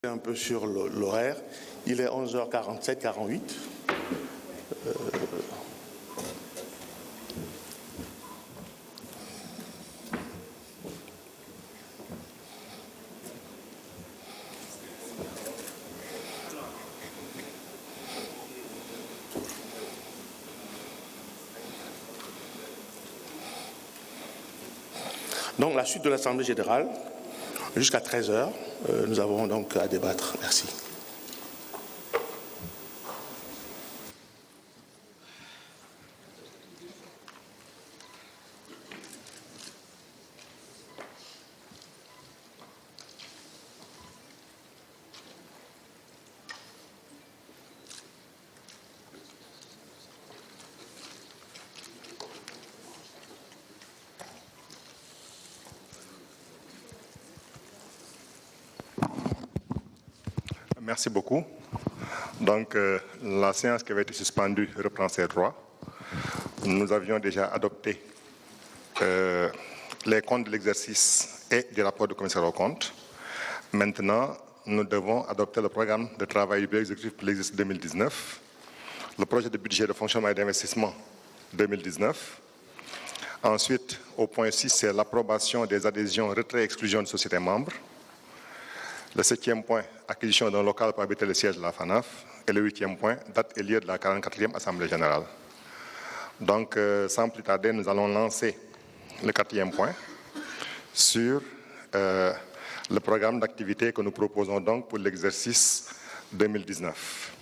Un peu sur l'horaire, il est 11h47, 48. Donc la suite de l'Assemblée générale, jusqu'à 13h, nous avons donc à débattre. Merci. Merci beaucoup. Donc, la séance qui avait été suspendue reprend ses droits. Nous avions déjà adopté les comptes de l'exercice et du rapport du commissaire aux comptes. Maintenant, nous devons adopter le programme de travail du bureau exécutif pour l'exercice 2019, le projet de budget de fonctionnement et d'investissement 2019. Ensuite, au point 6, c'est l'approbation des adhésions, retrait et exclusion de sociétés membres. Le 7e point, acquisition d'un local pour habiter le siège de la FANAF. Et le 8e point, date et lieu de la 44e Assemblée générale. Donc, sans plus tarder, nous allons lancer le 4e point sur le programme d'activité que nous proposons donc pour l'exercice 2019.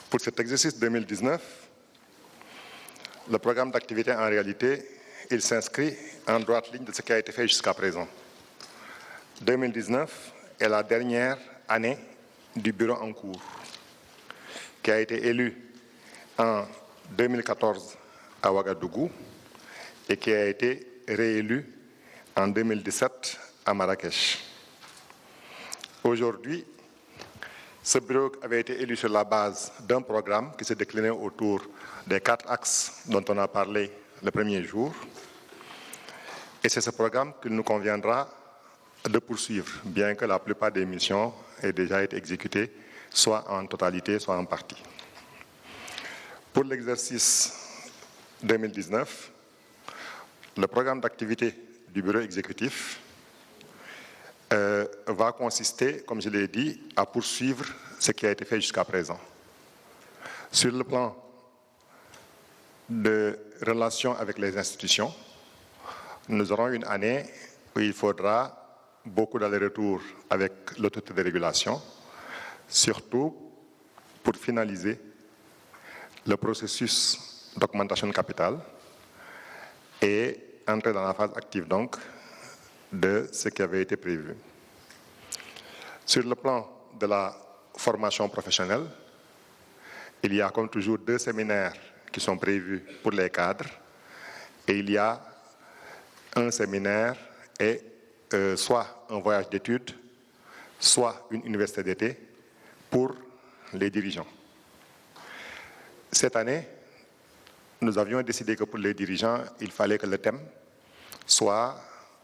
Pour cet exercice 2019, le programme d'activité, en réalité, il s'inscrit en droite ligne de ce qui a été fait jusqu'à présent. 2019 est la dernière année du bureau en cours, qui a été élu en 2014 à Ouagadougou et qui a été réélu en 2017 à Marrakech. Aujourd'hui, ce bureau avait été élu sur la base d'un programme qui s'est décliné autour des 4 axes dont on a parlé le premier jour. Et c'est ce programme qu'il nous conviendra de poursuivre, bien que la plupart des missions aient déjà été exécutées, soit en totalité, soit en partie. Pour l'exercice 2019, le programme d'activité du bureau exécutif va consister, comme je l'ai dit, à poursuivre ce qui a été fait jusqu'à présent. Sur le plan de relations avec les institutions, nous aurons une année où il faudra beaucoup d'allers-retours avec l'autorité de régulation, surtout pour finaliser le processus d'augmentation de capital et entrer dans la phase active donc de ce qui avait été prévu. Sur le plan de la formation professionnelle, il y a comme toujours 2 séminaires qui sont prévus pour les cadres et il y a un séminaire et soit un voyage d'études, soit une université d'été pour les dirigeants. Cette année, nous avions décidé que pour les dirigeants, il fallait que le thème soit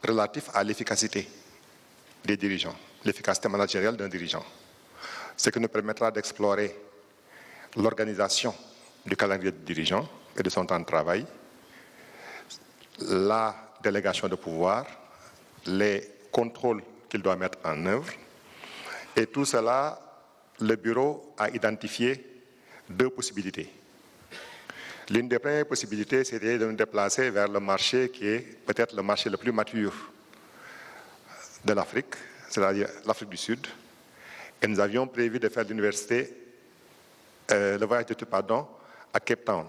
relatif à l'efficacité des dirigeants, l'efficacité managériale d'un dirigeant, ce qui nous permettra d'explorer l'organisation du calendrier du dirigeant et de son temps de travail, la délégation de pouvoir, les contrôles qu'il doit mettre en œuvre. Et tout cela, le bureau a identifié 2 possibilités. L'une des premières possibilités, c'était de nous déplacer vers le marché qui est peut-être le marché le plus mature de l'Afrique, c'est-à-dire l'Afrique du Sud. Et nous avions prévu de faire l'université, le voyage d'études, à Cape Town.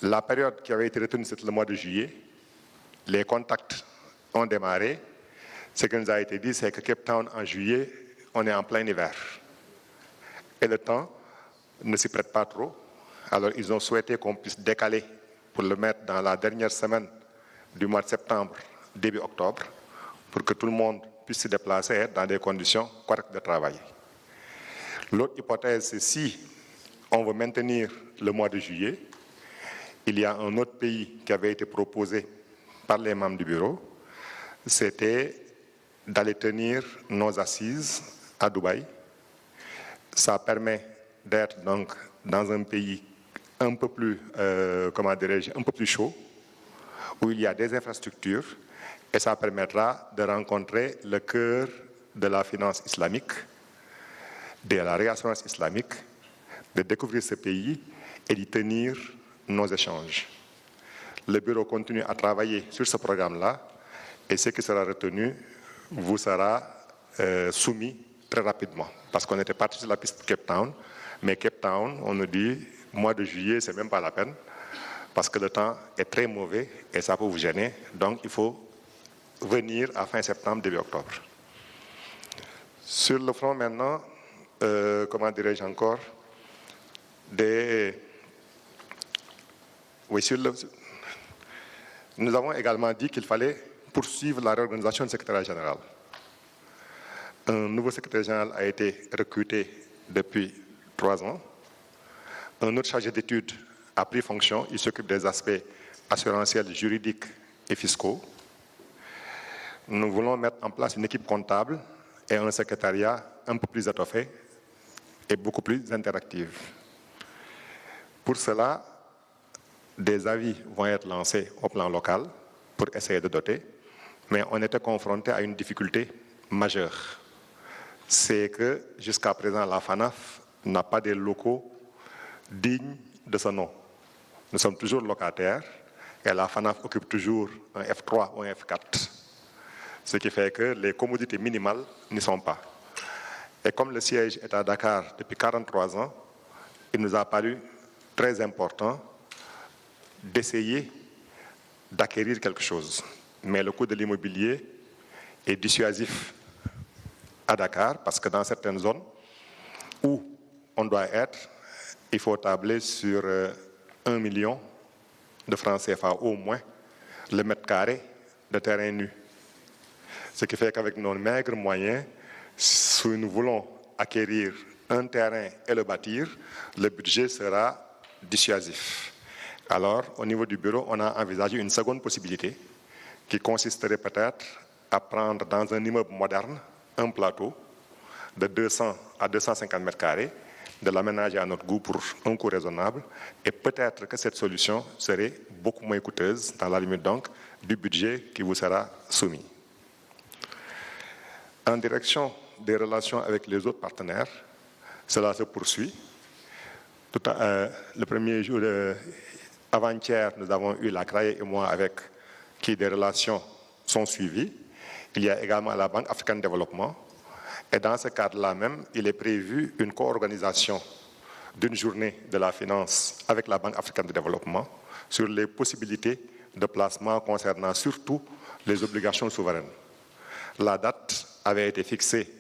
La période qui avait été retenue, c'était le mois de juillet. Les contacts ont démarré. Ce qui nous a été dit, c'est que Cape Town, en juillet, on est en plein hiver. Et le temps ne s'y prête pas trop. Alors, ils ont souhaité qu'on puisse décaler pour le mettre dans la dernière semaine du mois de septembre, début octobre, pour que tout le monde puisse se déplacer et être dans des conditions correctes de travail. L'autre hypothèse, c'est si on veut maintenir le mois de juillet, il y a un autre pays qui avait été proposé par les membres du bureau, c'était d'aller tenir nos assises à Dubaï. Ça permet d'être donc dans un pays un peu plus, un peu plus chaud, où il y a des infrastructures, et ça permettra de rencontrer le cœur de la finance islamique, de la réassurance islamique, de découvrir ce pays et d'y tenir nos échanges. Le bureau continue à travailler sur ce programme-là, et ce qui sera retenu vous sera soumis très rapidement. Parce qu'on était parti sur la piste de Cape Town, mais Cape Town, on nous dit, mois de juillet, c'est même pas la peine, parce que le temps est très mauvais et ça peut vous gêner. Donc, il faut venir à fin septembre, début octobre. Sur le front maintenant, comment dirais-je encore, nous avons également dit qu'il fallait poursuivre la réorganisation du secrétariat général. Un nouveau secrétaire général a été recruté depuis 3 ans. Un autre chargé d'études a pris fonction. Il s'occupe des aspects assurantiels, juridiques et fiscaux. Nous voulons mettre en place une équipe comptable et un secrétariat un peu plus étoffé et beaucoup plus interactif. Pour cela, des avis vont être lancés au plan local pour essayer de doter, mais on était confronté à une difficulté majeure. C'est que jusqu'à présent, la FANAF n'a pas de locaux dignes de ce nom. Nous sommes toujours locataires et la FANAF occupe toujours un F3 ou un F4. Ce qui fait que les commodités minimales n'y sont pas. Et comme le siège est à Dakar depuis 43 ans, il nous a paru très important d'essayer d'acquérir quelque chose. Mais le coût de l'immobilier est dissuasif à Dakar parce que dans certaines zones où on doit être, il faut tabler sur 1 million de francs CFA au moins le mètre carré de terrain nu. Ce qui fait qu'avec nos maigres moyens, si nous voulons acquérir un terrain et le bâtir, le budget sera dissuasif. Alors, au niveau du bureau, on a envisagé une seconde possibilité qui consisterait peut-être à prendre dans un immeuble moderne un plateau de 200 à 250 mètres carrés, de l'aménager à notre goût pour un coût raisonnable, et peut-être que cette solution serait beaucoup moins coûteuse dans la limite donc du budget qui vous sera soumis. En direction des relations avec les autres partenaires, cela se poursuit. Le premier jour, avant-hier, nous avons eu la CRAE et moi avec qui des relations sont suivies. Il y a également la Banque africaine de développement. Et dans ce cadre-là même, il est prévu une co-organisation d'une journée de la finance avec la Banque africaine de développement sur les possibilités de placement concernant surtout les obligations souveraines. La date avait été fixée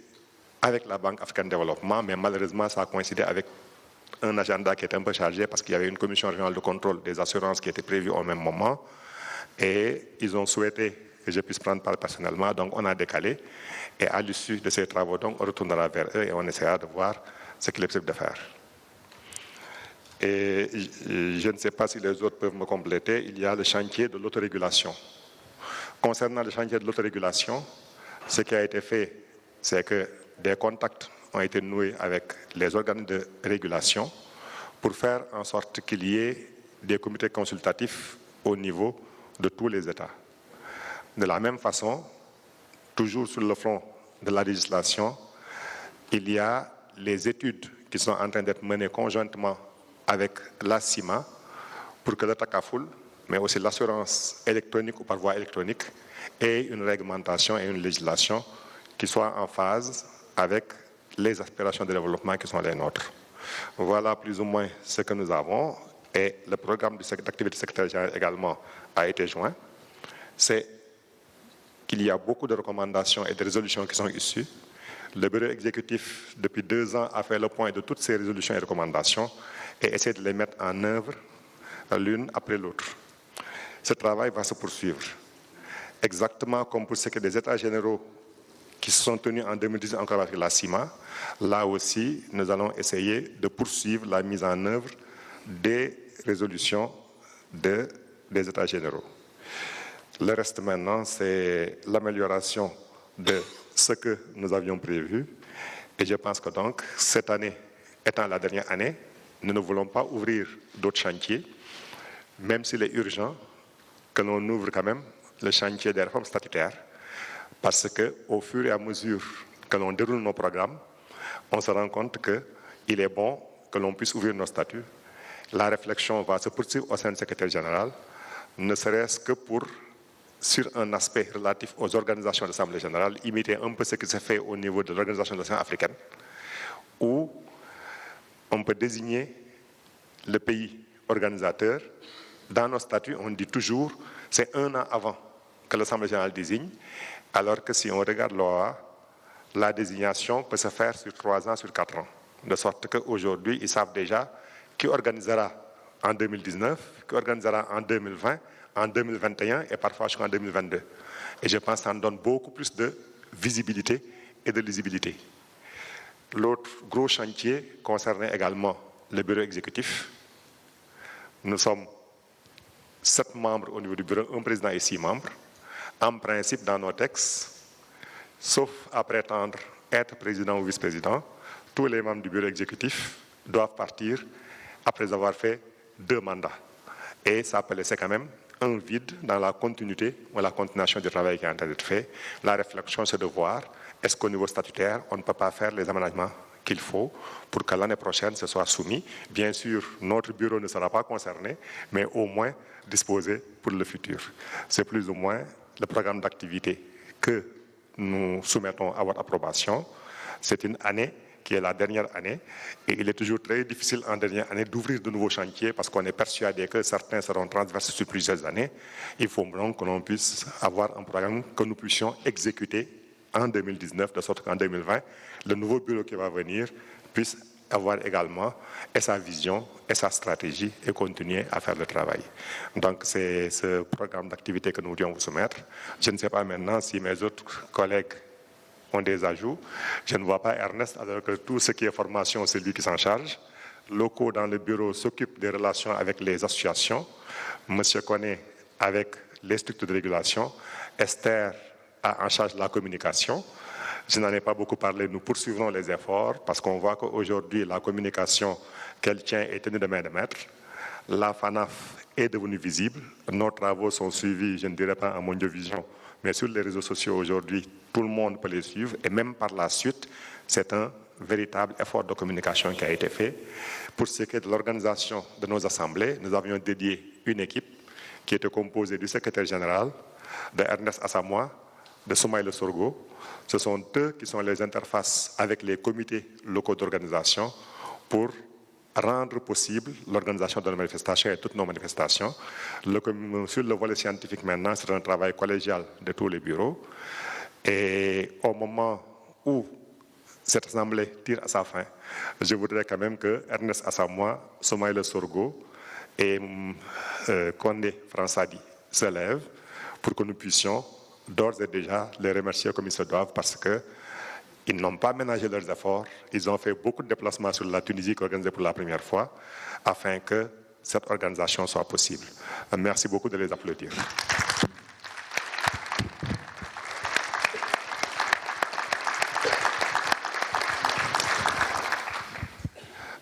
avec la Banque africaine de développement, mais malheureusement, ça a coïncidé avec un agenda qui était un peu chargé parce qu'il y avait une commission régionale de contrôle des assurances qui était prévue au même moment. Et ils ont souhaité que je puisse prendre part personnellement, donc on a décalé. Et à l'issue de ces travaux, donc, on retournera vers eux et on essaiera de voir ce qu'il est possible de faire. Et je ne sais pas si les autres peuvent me compléter, il y a le chantier de l'autorégulation. Concernant le chantier de l'autorégulation, ce qui a été fait, c'est que des contacts ont été noués avec les organes de régulation pour faire en sorte qu'il y ait des comités consultatifs au niveau de tous les États. De la même façon, toujours sur le front de la législation, il y a les études qui sont en train d'être menées conjointement avec la CIMA pour que le TACAFUL, mais aussi l'assurance électronique ou par voie électronique, ait une réglementation et une législation qui soient en phase avec les aspirations de développement qui sont les nôtres. Voilà plus ou moins ce que nous avons. Et le programme d'activité du secrétaire général également a été joint. C'est qu'il y a beaucoup de recommandations et de résolutions qui sont issues. Le bureau exécutif, depuis 2 ans, a fait le point de toutes ces résolutions et recommandations et essaie de les mettre en œuvre l'une après l'autre. Ce travail va se poursuivre. Exactement comme pour ce qui est des états généraux qui se sont tenus en 2010 encore avec la CIMA, là aussi, nous allons essayer de poursuivre la mise en œuvre des résolutions des états généraux. Le reste maintenant, c'est l'amélioration de ce que nous avions prévu. Et je pense que donc, cette année étant la dernière année, nous ne voulons pas ouvrir d'autres chantiers, même s'il est urgent que l'on ouvre quand même le chantier des réformes statutaires, parce qu'au fur et à mesure que l'on déroule nos programmes, on se rend compte qu'il est bon que l'on puisse ouvrir nos statuts. La réflexion va se poursuivre au sein du secrétaire général, ne serait-ce que sur un aspect relatif aux organisations de l'Assemblée générale, imiter un peu ce qui se fait au niveau de l'Organisation de l'Océan africaine, où on peut désigner le pays organisateur. Dans nos statuts, on dit toujours c'est 1 an avant que l'Assemblée générale désigne, alors que si on regarde l'OA, la désignation peut se faire sur 3 ans, sur 4 ans. De sorte qu'aujourd'hui, ils savent déjà qui organisera en 2019, qui organisera en 2020, en 2021 et parfois jusqu'en 2022. Et je pense que ça nous donne beaucoup plus de visibilité et de lisibilité. L'autre gros chantier concernait également le bureau exécutif. Nous sommes 7 membres au niveau du bureau, un président et 6 membres. En principe, dans nos textes, sauf à prétendre être président ou vice-président, tous les membres du bureau exécutif doivent partir après avoir fait 2 mandats. Et ça peut laisser quand même un vide dans la continuité ou la continuation du travail qui est en train d'être fait. La réflexion, c'est de voir, est-ce qu'au niveau statutaire, on ne peut pas faire les aménagements qu'il faut pour que l'année prochaine, ce soit soumis. Bien sûr, notre bureau ne sera pas concerné, mais au moins disposé pour le futur. C'est plus ou moins le programme d'activité que nous soumettons à votre approbation. C'est une année qui est la dernière année, et il est toujours très difficile en dernière année d'ouvrir de nouveaux chantiers parce qu'on est persuadé que certains seront transversés sur plusieurs années. Il faut donc que l'on puisse avoir un programme que nous puissions exécuter en 2019, de sorte qu'en 2020, le nouveau bureau qui va venir puisse avoir également et sa vision et sa stratégie et continuer à faire le travail. Donc c'est ce programme d'activité que nous voulions vous soumettre. Je ne sais pas maintenant si mes autres collègues ont des ajouts. Je ne vois pas Ernest, alors que tout ce qui est formation, c'est lui qui s'en charge. Locaux dans le bureau s'occupent des relations avec les associations. Monsieur Koné avec les structures de régulation. Esther a en charge la communication. Je n'en ai pas beaucoup parlé, nous poursuivrons les efforts parce qu'on voit qu'aujourd'hui, la communication qu'elle tient est tenue de main de maître. La FANAF est devenue visible. Nos travaux sont suivis, je ne dirais pas en Mondiovision, mais sur les réseaux sociaux aujourd'hui, tout le monde peut les suivre. Et même par la suite, c'est un véritable effort de communication qui a été fait. Pour ce qui est de l'organisation de nos assemblées, nous avions dédié une équipe qui était composée du secrétaire général, de Ernest Assamoah, de Soumaïla Sorgho. Ce sont eux qui sont les interfaces avec les comités locaux d'organisation pour rendre possible l'organisation de nos manifestations et toutes nos manifestations. Sur le volet scientifique maintenant, c'est un travail collégial de tous les bureaux. Et au moment où cette assemblée tire à sa fin, je voudrais quand même que Ernest Assamoah, Soumaïla Sorgho et Condé Fransadi se lèvent pour que nous puissions d'ores et déjà les remercier comme ils se doivent parce qu'ils n'ont pas ménagé leurs efforts. Ils ont fait beaucoup de déplacements sur la Tunisie organisée pour la première fois afin que cette organisation soit possible. Merci beaucoup de les applaudir.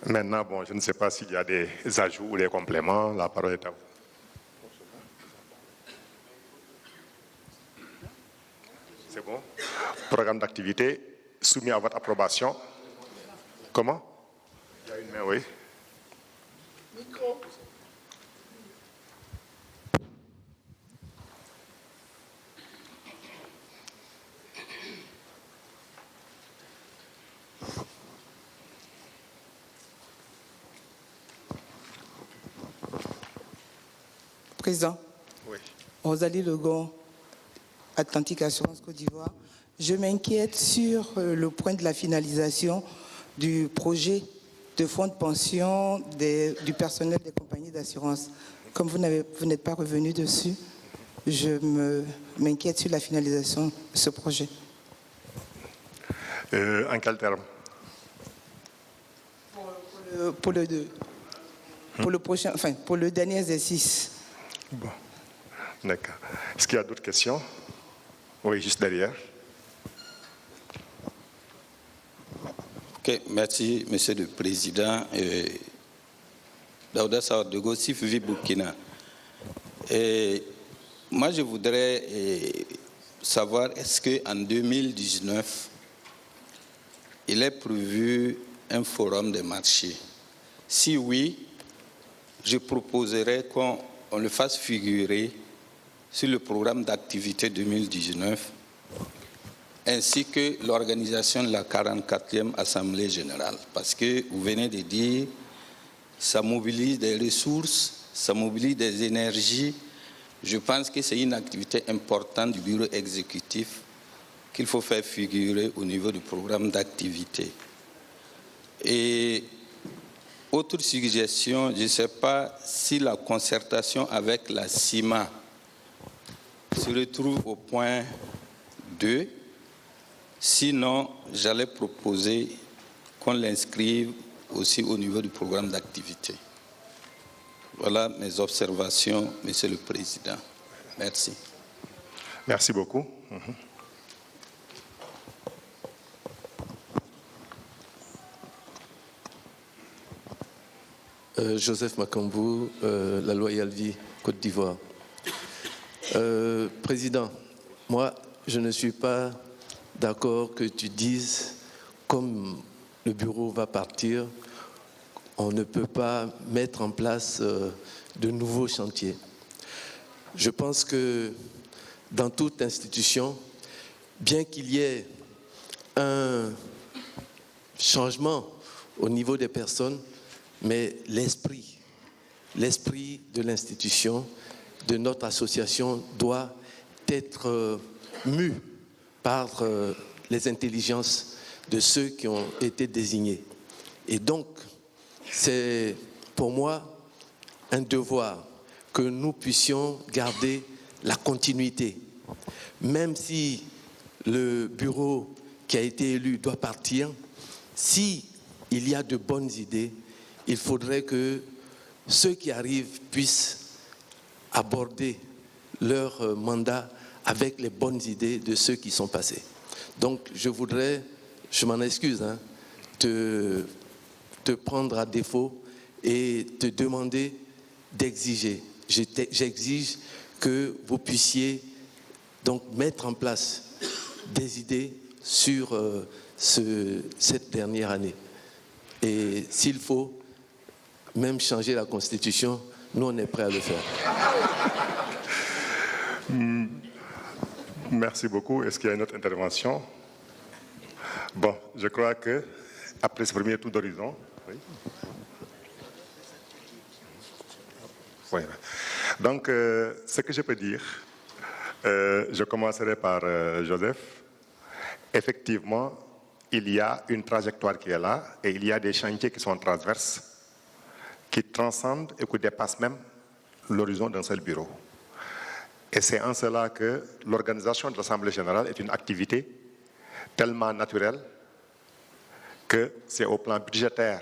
Maintenant, bon, je ne sais pas s'il y a des ajouts ou des compléments. La parole est à vous. C'est bon. Programme d'activité soumis à votre approbation. Comment? Il y a une main, oui. Micro. Président. Oui. Rosalie Legon, Atlantique Assurance Côte d'Ivoire. Je m'inquiète sur le point de la finalisation du projet de fonds de pension du personnel des compagnies d'assurance. Comme vous n'êtes pas revenu dessus, je m'inquiète sur la finalisation de ce projet. En quel terme? Pour le prochain, enfin, pour le dernier exercice. Bon, d'accord. Est-ce qu'il y a d'autres questions? Oui, juste derrière. Ok, merci, Monsieur le Président. Daouda Saodogo, Sifuvi Burkina. Moi, je voudrais savoir, est-ce qu'en 2019, il est prévu un forum des marchés? Si oui, je proposerais qu'on le fasse figurer sur le programme d'activité 2019, ainsi que l'organisation de la 44e Assemblée générale. Parce que vous venez de dire, ça mobilise des ressources, ça mobilise des énergies. Je pense que c'est une activité importante du bureau exécutif qu'il faut faire figurer au niveau du programme d'activité. Et autre suggestion, je ne sais pas si la concertation avec la CIMA se retrouve au point 2. Sinon, j'allais proposer qu'on l'inscrive aussi au niveau du programme d'activité. Voilà mes observations, Monsieur le Président. Merci. Merci beaucoup. Joseph Makambou, la Loyale Vie, Côte d'Ivoire. Président, moi, je ne suis pas d'accord que tu dises, comme le bureau va partir, on ne peut pas mettre en place de nouveaux chantiers. Je pense que dans toute institution, bien qu'il y ait un changement au niveau des personnes, mais l'esprit de l'institution, de notre association doit être mu par les intelligences de ceux qui ont été désignés. Et donc, c'est pour moi un devoir que nous puissions garder la continuité. Même si le bureau qui a été élu doit partir, s'il y a de bonnes idées, il faudrait que ceux qui arrivent puissent aborder leur mandat avec les bonnes idées de ceux qui sont passés. Donc, je voudrais, je m'en excuse, te prendre à défaut et te demander d'exiger. J'exige que vous puissiez donc mettre en place des idées sur cette dernière année. Et s'il faut même changer la Constitution, nous on est prêts à le faire. Merci beaucoup. Est-ce qu'il y a une autre intervention? Bon, je crois que après ce premier tour d'horizon, oui. Oui. Donc, ce que je peux dire, je commencerai par Joseph. Effectivement, il y a une trajectoire qui est là et il y a des chantiers qui sont transverses, qui transcendent et qui dépassent même l'horizon d'un seul bureau. Et c'est en cela que l'organisation de l'Assemblée générale est une activité tellement naturelle que c'est au plan budgétaire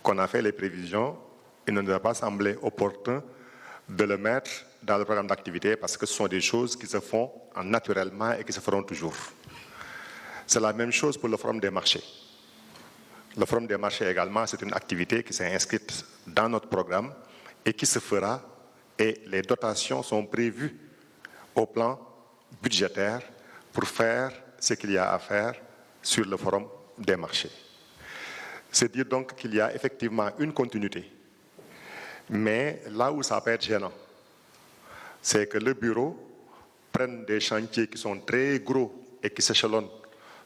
qu'on a fait les prévisions. Il ne nous a pas semblé opportun de le mettre dans le programme d'activité parce que ce sont des choses qui se font naturellement et qui se feront toujours. C'est la même chose pour le Forum des marchés. Le Forum des marchés également, c'est une activité qui s'est inscrite dans notre programme et qui se fera, et les dotations sont prévues au plan budgétaire pour faire ce qu'il y a à faire sur le Forum des marchés. C'est dire donc qu'il y a effectivement une continuité. Mais là où ça peut être gênant, c'est que le bureau prenne des chantiers qui sont très gros et qui s'échelonnent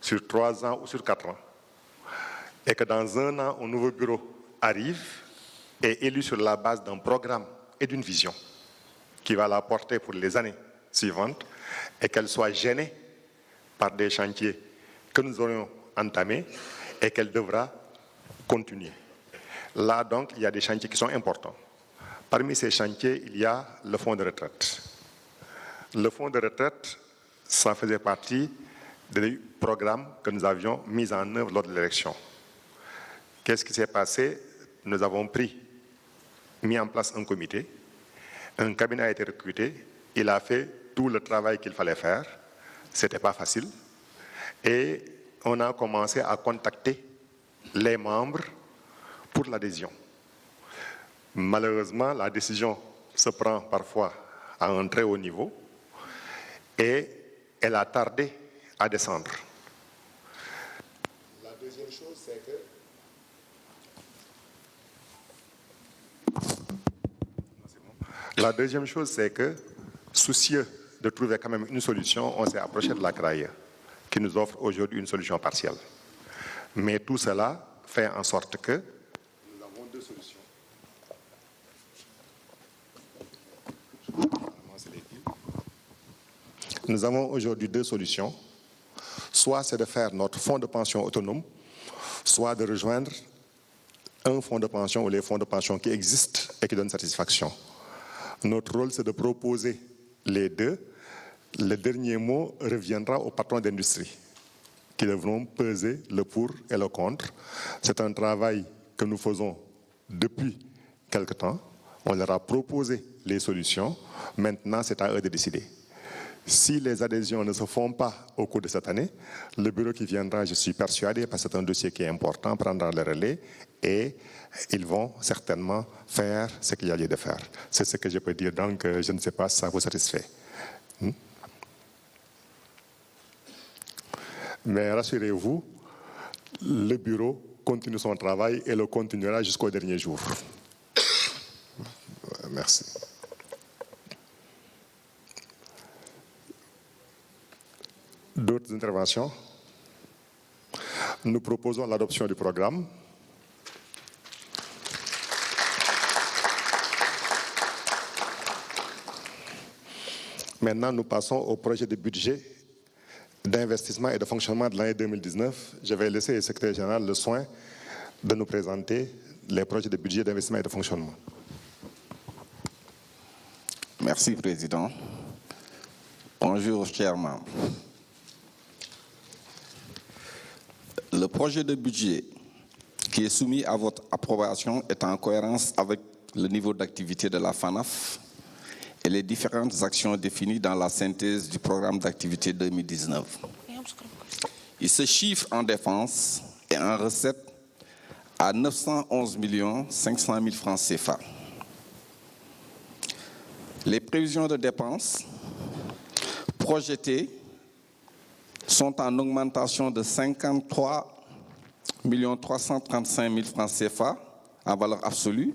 sur 3 ans ou sur 4 ans. Et que dans 1 an, un nouveau bureau arrive et est élu sur la base d'un programme et d'une vision qui va la porter pour les années suivantes et qu'elle soit gênée par des chantiers que nous aurions entamés et qu'elle devra continuer. Là, donc, il y a des chantiers qui sont importants. Parmi ces chantiers, il y a le fonds de retraite. Le fonds de retraite, ça faisait partie des programmes que nous avions mis en œuvre lors de l'élection. Qu'est-ce qui s'est passé? Nous avons mis en place un comité, un cabinet a été recruté, il a fait tout le travail qu'il fallait faire, ce n'était pas facile, et on a commencé à contacter les membres pour l'adhésion. Malheureusement, la décision se prend parfois à un très haut niveau et elle a tardé à descendre. La deuxième chose, c'est que, soucieux de trouver quand même une solution, on s'est approché de la CRAI, qui nous offre aujourd'hui une solution partielle. Mais tout cela fait en sorte que nous avons deux solutions. Nous avons aujourd'hui deux solutions. Soit c'est de faire notre fonds de pension autonome, soit de rejoindre un fonds de pension ou les fonds de pension qui existent et qui donnent satisfaction. Notre rôle, c'est de proposer les deux. Le dernier mot reviendra aux patrons d'industrie qui devront peser le pour et le contre. C'est un travail que nous faisons depuis quelque temps. On leur a proposé les solutions. Maintenant, c'est à eux de décider. Si les adhésions ne se font pas au cours de cette année, le bureau qui viendra, je suis persuadé, parce que c'est un dossier qui est important, prendra le relais et ils vont certainement faire ce qu'il y a lieu de faire. C'est ce que je peux dire, donc je ne sais pas si ça vous satisfait. Mais rassurez-vous, le bureau continue son travail et le continuera jusqu'au dernier jour. Merci. D'autres interventions? Nous proposons l'adoption du programme. Maintenant, nous passons au projet de budget d'investissement et de fonctionnement de l'année 2019. Je vais laisser le secrétaire général le soin de nous présenter les projets de budget d'investissement et de fonctionnement. Merci, Président. Bonjour, chers membres. Le projet de budget qui est soumis à votre approbation est en cohérence avec le niveau d'activité de la FANAF et les différentes actions définies dans la synthèse du programme d'activité 2019. Il se chiffre en dépenses et en recettes à 911 500 000 francs CFA. Les prévisions de dépenses projetées sont en augmentation de 53 335 000 francs CFA en valeur absolue,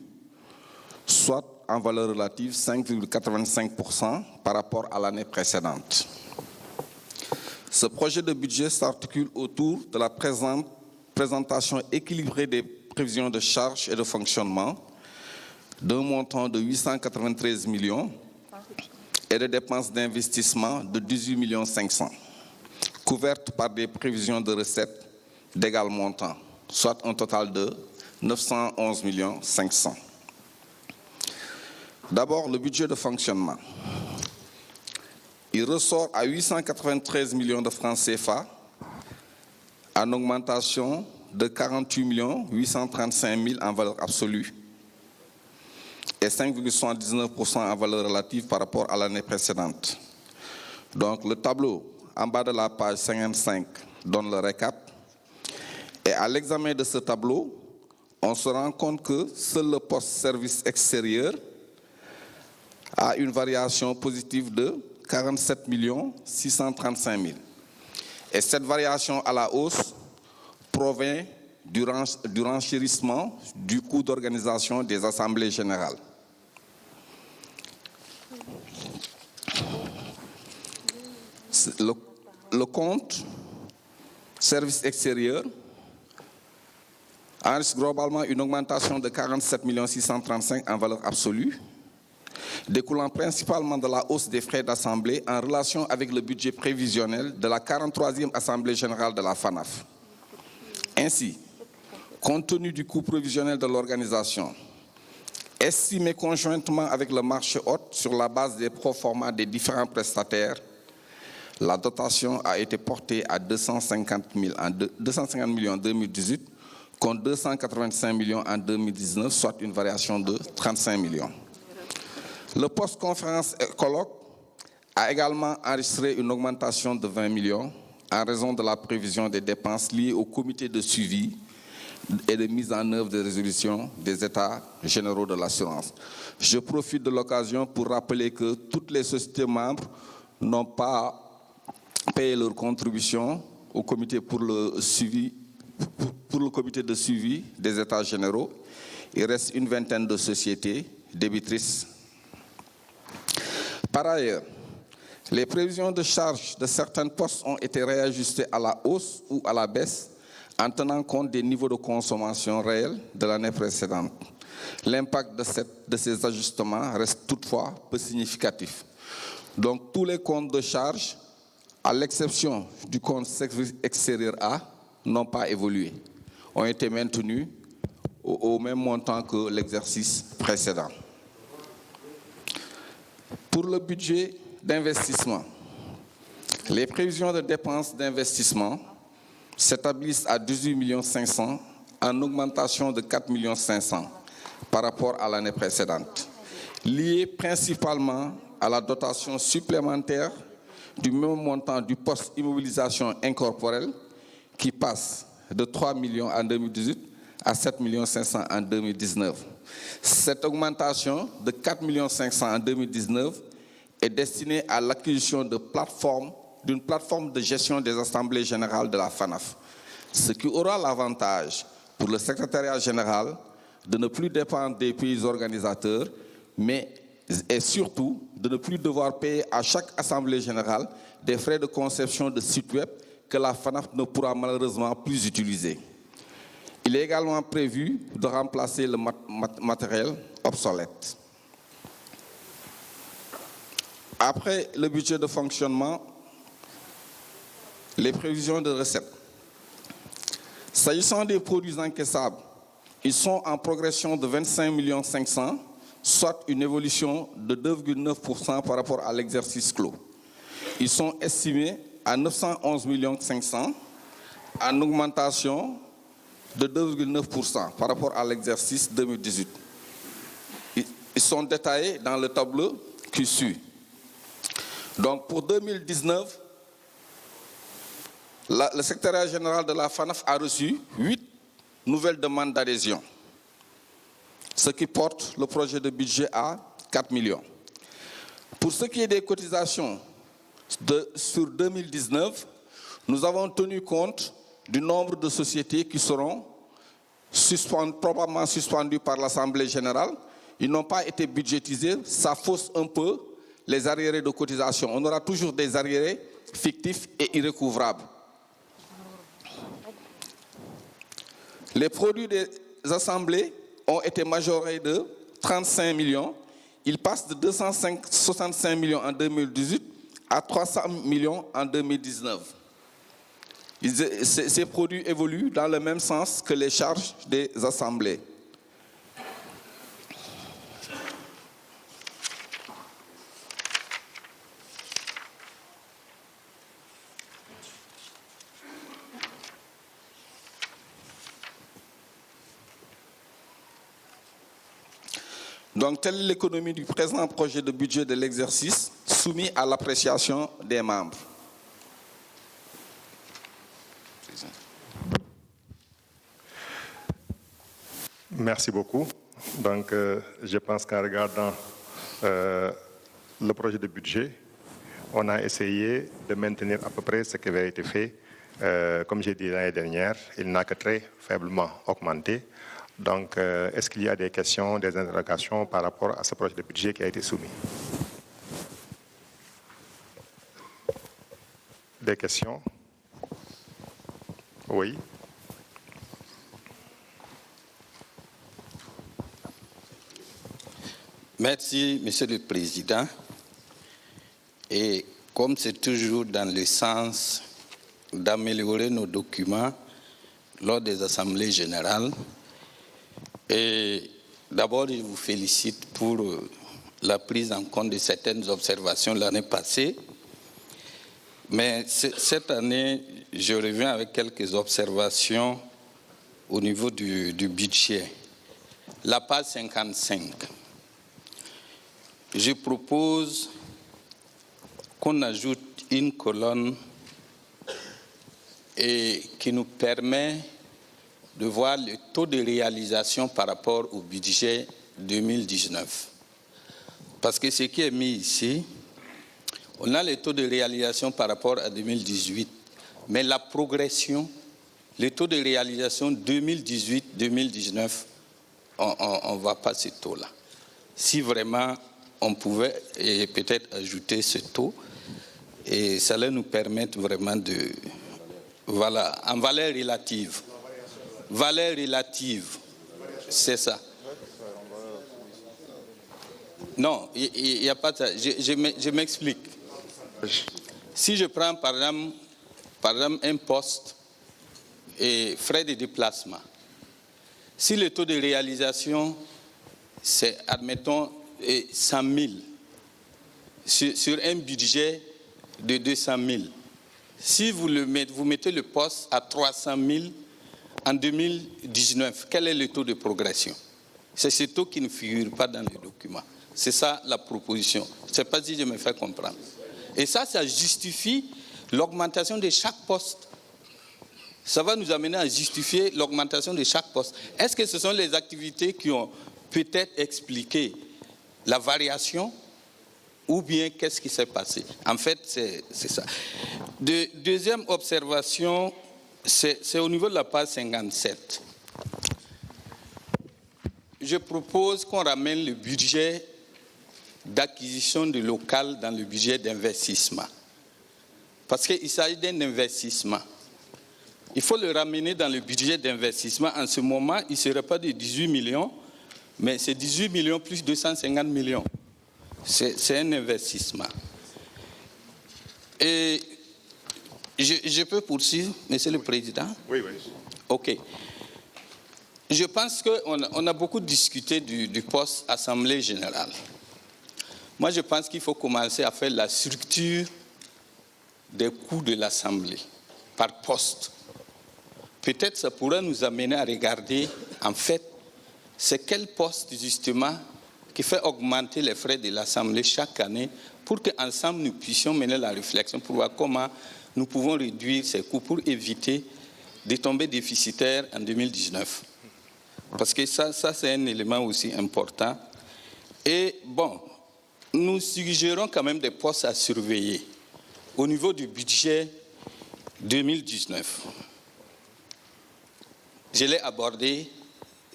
soit en valeur relative 5,85% par rapport à l'année précédente. Ce projet de budget s'articule autour de la présentation équilibrée des prévisions de charges et de fonctionnement d'un montant de 893 millions et de dépenses d'investissement de 18 500 000, couvertes par des prévisions de recettes d'égal montant, soit un total de 911 500 000. D'abord, le budget de fonctionnement. Il ressort à 893 millions de francs CFA, en augmentation de 48 835 000 en valeur absolue et 5,79% en valeur relative par rapport à l'année précédente. Donc, le tableau en bas de la page 55 donne le récap. Et à l'examen de ce tableau, on se rend compte que seul le poste service extérieur a une variation positive de 47 635 000. Et cette variation à la hausse provient du renchérissement du coût d'organisation des assemblées générales. Le compte service extérieur enregistre globalement une augmentation de 47 635 000 en valeur absolue, découlant principalement de la hausse des frais d'assemblée en relation avec le budget prévisionnel de la 43e Assemblée générale de la FANAF. Ainsi, compte tenu du coût prévisionnel de l'organisation, estimé conjointement avec le marché hôte sur la base des proformas des différents prestataires, la dotation a été portée à 250 millions en 2018, contre 285 millions en 2019, soit une variation de 35 millions. Le poste conférence et colloque a également enregistré une augmentation de 20 millions en raison de la prévision des dépenses liées au comité de suivi et de mise en œuvre des résolutions des États généraux de l'assurance. Je profite de l'occasion pour rappeler que toutes les sociétés membres n'ont pas payé leur contribution au comité pour le comité de suivi des États généraux. Il reste une vingtaine de sociétés débitrices. Par ailleurs, les prévisions de charges de certains postes ont été réajustées à la hausse ou à la baisse en tenant compte des niveaux de consommation réels de l'année précédente. L'impact de ces ajustements reste toutefois peu significatif. Donc tous les comptes de charge, à l'exception du compte service extérieur A, n'ont pas évolué, ont été maintenus au même montant que l'exercice précédent. Pour le budget d'investissement, les prévisions de dépenses d'investissement s'établissent à 18 500 000 en augmentation de 4 500 000 par rapport à l'année précédente, liées principalement à la dotation supplémentaire du même montant du poste immobilisation incorporelle qui passe de 3 millions en 2018 à 7 500 000 en 2019. Cette augmentation de 4 500 000 en 2019 est destinée à l'acquisition d'une plateforme de gestion des assemblées générales de la FANAF, ce qui aura l'avantage pour le secrétariat général de ne plus dépendre des pays organisateurs, et surtout de ne plus devoir payer à chaque assemblée générale des frais de conception de sites web que la FANAF ne pourra malheureusement plus utiliser. Il est également prévu de remplacer le matériel obsolète. Après le budget de fonctionnement, les prévisions de recettes. S'agissant des produits encaissables, ils sont en progression de 25 500 000, soit une évolution de 2,9% par rapport à l'exercice clos. Ils sont estimés à 911 500 000, en augmentation de 2,9% par rapport à l'exercice 2018. Ils sont détaillés dans le tableau qui suit. Donc pour 2019, le secrétariat général de la FANAF a reçu 8 nouvelles demandes d'adhésion, ce qui porte le projet de budget à 4 millions. Pour ce qui est des cotisations sur 2019, nous avons tenu compte du nombre de sociétés qui seront probablement suspendues par l'Assemblée générale. Ils n'ont pas été budgétisés, ça fausse un peu les arriérés de cotisation. On aura toujours des arriérés fictifs et irrécouvrables. Les produits des assemblées ont été majorés de 35 millions. Ils passent de 265 millions en 2018 à 300 millions en 2019. Ces produits évoluent dans le même sens que les charges des assemblées. Donc, telle est l'économie du présent projet de budget de l'exercice soumis à l'appréciation des membres. Merci beaucoup. Donc, je pense qu'en regardant le projet de budget, on a essayé de maintenir à peu près ce qui avait été fait. Comme j'ai dit l'année dernière, il n'a que très faiblement augmenté. Donc, est-ce qu'il y a des questions, des interrogations par rapport à ce projet de budget qui a été soumis? Des questions? Oui. Merci, Monsieur le Président. Et comme c'est toujours dans le sens d'améliorer nos documents lors des assemblées générales, et d'abord, je vous félicite pour la prise en compte de certaines observations l'année passée. Mais cette année, je reviens avec quelques observations au niveau du budget. La page 55. Je propose qu'on ajoute une colonne qui nous permet de voir le taux de réalisation par rapport au budget 2019. Parce que ce qui est mis ici, on a le taux de réalisation par rapport à 2018, mais la progression, le taux de réalisation 2018-2019, on ne voit pas ce taux-là. Si vraiment on pouvait peut-être ajouter ce taux, et ça allait nous permettre vraiment de... Voilà, en valeur relative. Valeur relative, c'est ça. Non, il n'y a pas de ça. Je m'explique. Si je prends par exemple un poste et frais de déplacement, si le taux de réalisation, c'est, admettons, 100 000, sur un budget de 200 000, si vous mettez le poste à 300 000 en 2019, quel est le taux de progression? C'est ce taux qui ne figure pas dans le document. C'est ça la proposition. Je ne sais pas si je me fais comprendre. Et ça justifie l'augmentation de chaque poste. Ça va nous amener à justifier l'augmentation de chaque poste. Est-ce que ce sont les activités qui ont peut-être expliqué la variation ou bien qu'est-ce qui s'est passé? En fait, c'est ça. Deuxième observation, c'est au niveau de la page 57. Je propose qu'on ramène le budget d'acquisition de local dans le budget d'investissement. Parce qu'il s'agit d'un investissement. Il faut le ramener dans le budget d'investissement. En ce moment, il ne serait pas de 18 millions, mais c'est 18 millions plus 250 millions. C'est un investissement. Et je peux poursuivre, Monsieur le Président? Oui, oui. OK. Je pense qu'on a beaucoup discuté du poste Assemblée générale. Moi, je pense qu'il faut commencer à faire la structure des coûts de l'Assemblée par poste. Peut-être ça pourrait nous amener à regarder, en fait, c'est quel poste, justement, qui fait augmenter les frais de l'Assemblée chaque année pour qu'ensemble, nous puissions mener la réflexion pour voir comment nous pouvons réduire ces coûts pour éviter de tomber déficitaire en 2019. Parce que ça c'est un élément aussi important. Et bon, nous suggérons quand même des postes à surveiller au niveau du budget 2019. Je l'ai abordé,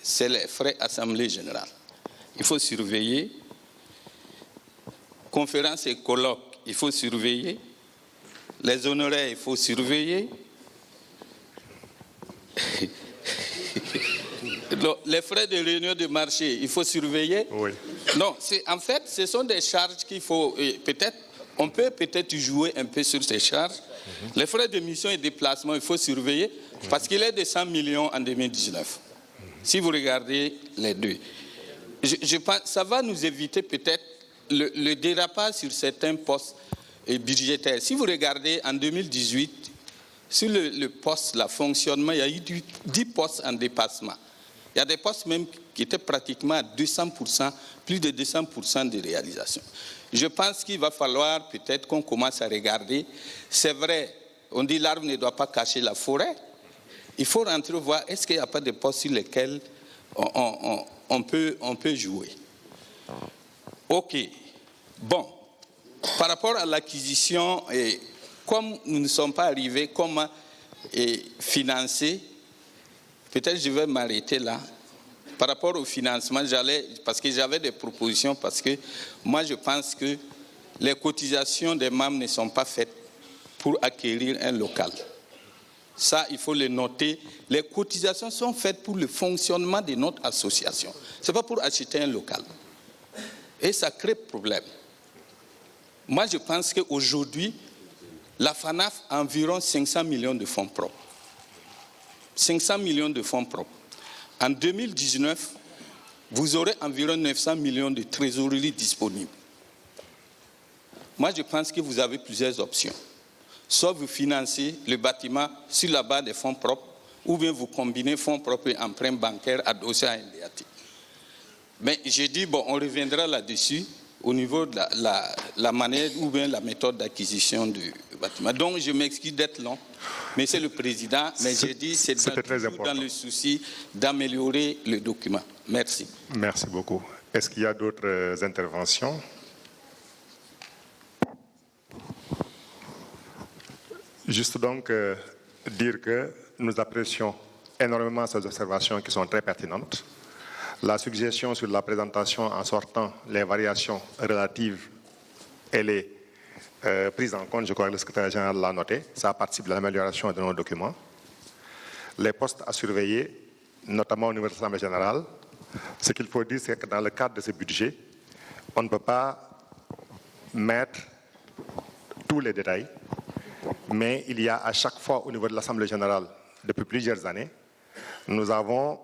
c'est les frais Assemblée générale. Il faut surveiller. Conférences et colloques, il faut surveiller. Les honoraires, il faut surveiller. Les frais de réunion de marché, il faut surveiller. Oui. Non, en fait, ce sont des charges qu'il faut peut-être, on peut peut-être jouer un peu sur ces charges. Les frais de mission et déplacement, il faut surveiller parce qu'il est de 100 millions en 2019. Si vous regardez les deux, je pense que ça va nous éviter peut-être le dérapage sur certains postes budgétaires. Si vous regardez en 2018, sur le poste, le fonctionnement, il y a eu 10 postes en dépassement. Il y a des postes même qui étaient pratiquement à 200%, plus de 200% de réalisation. Je pense qu'il va falloir peut-être qu'on commence à regarder. C'est vrai, on dit l'arbre ne doit pas cacher la forêt. Il faut rentrer voir, est-ce qu'il n'y a pas de postes sur lesquels on peut jouer. OK. Bon, par rapport à l'acquisition, comme nous ne sommes pas arrivés, comment financer, peut-être je vais m'arrêter là. Par rapport au financement, parce que j'avais des propositions, parce que moi je pense que les cotisations des membres ne sont pas faites pour acquérir un local. Ça, il faut le noter. Les cotisations sont faites pour le fonctionnement de notre association. Ce n'est pas pour acheter un local. Et ça crée problème. Moi, je pense qu'aujourd'hui, la FANAF a environ 500 millions de fonds propres. 500 millions de fonds propres. En 2019, vous aurez environ 900 millions de trésorerie disponibles. Moi, je pense que vous avez plusieurs options. Soit vous financez le bâtiment sur la base des fonds propres, ou bien vous combinez fonds propres et emprunts bancaires adossés à un DAT. Mais j'ai dit, bon, on reviendra là-dessus au niveau de la manière ou bien la méthode d'acquisition bâtiment. Donc, je m'excuse d'être long, Monsieur le Président, mais j'ai dit c'est toujours dans le souci d'améliorer le document. Merci. Merci beaucoup. Est-ce qu'il y a d'autres interventions? Juste donc dire que nous apprécions énormément ces observations qui sont très pertinentes. La suggestion sur la présentation en sortant les variations relatives, elle est prise en compte, je crois que le secrétaire général l'a noté, ça participe de l'amélioration de nos documents. Les postes à surveiller, notamment au niveau de l'Assemblée générale, ce qu'il faut dire, c'est que dans le cadre de ce budget, on ne peut pas mettre tous les détails, mais il y a à chaque fois au niveau de l'Assemblée générale, depuis plusieurs années, nous avons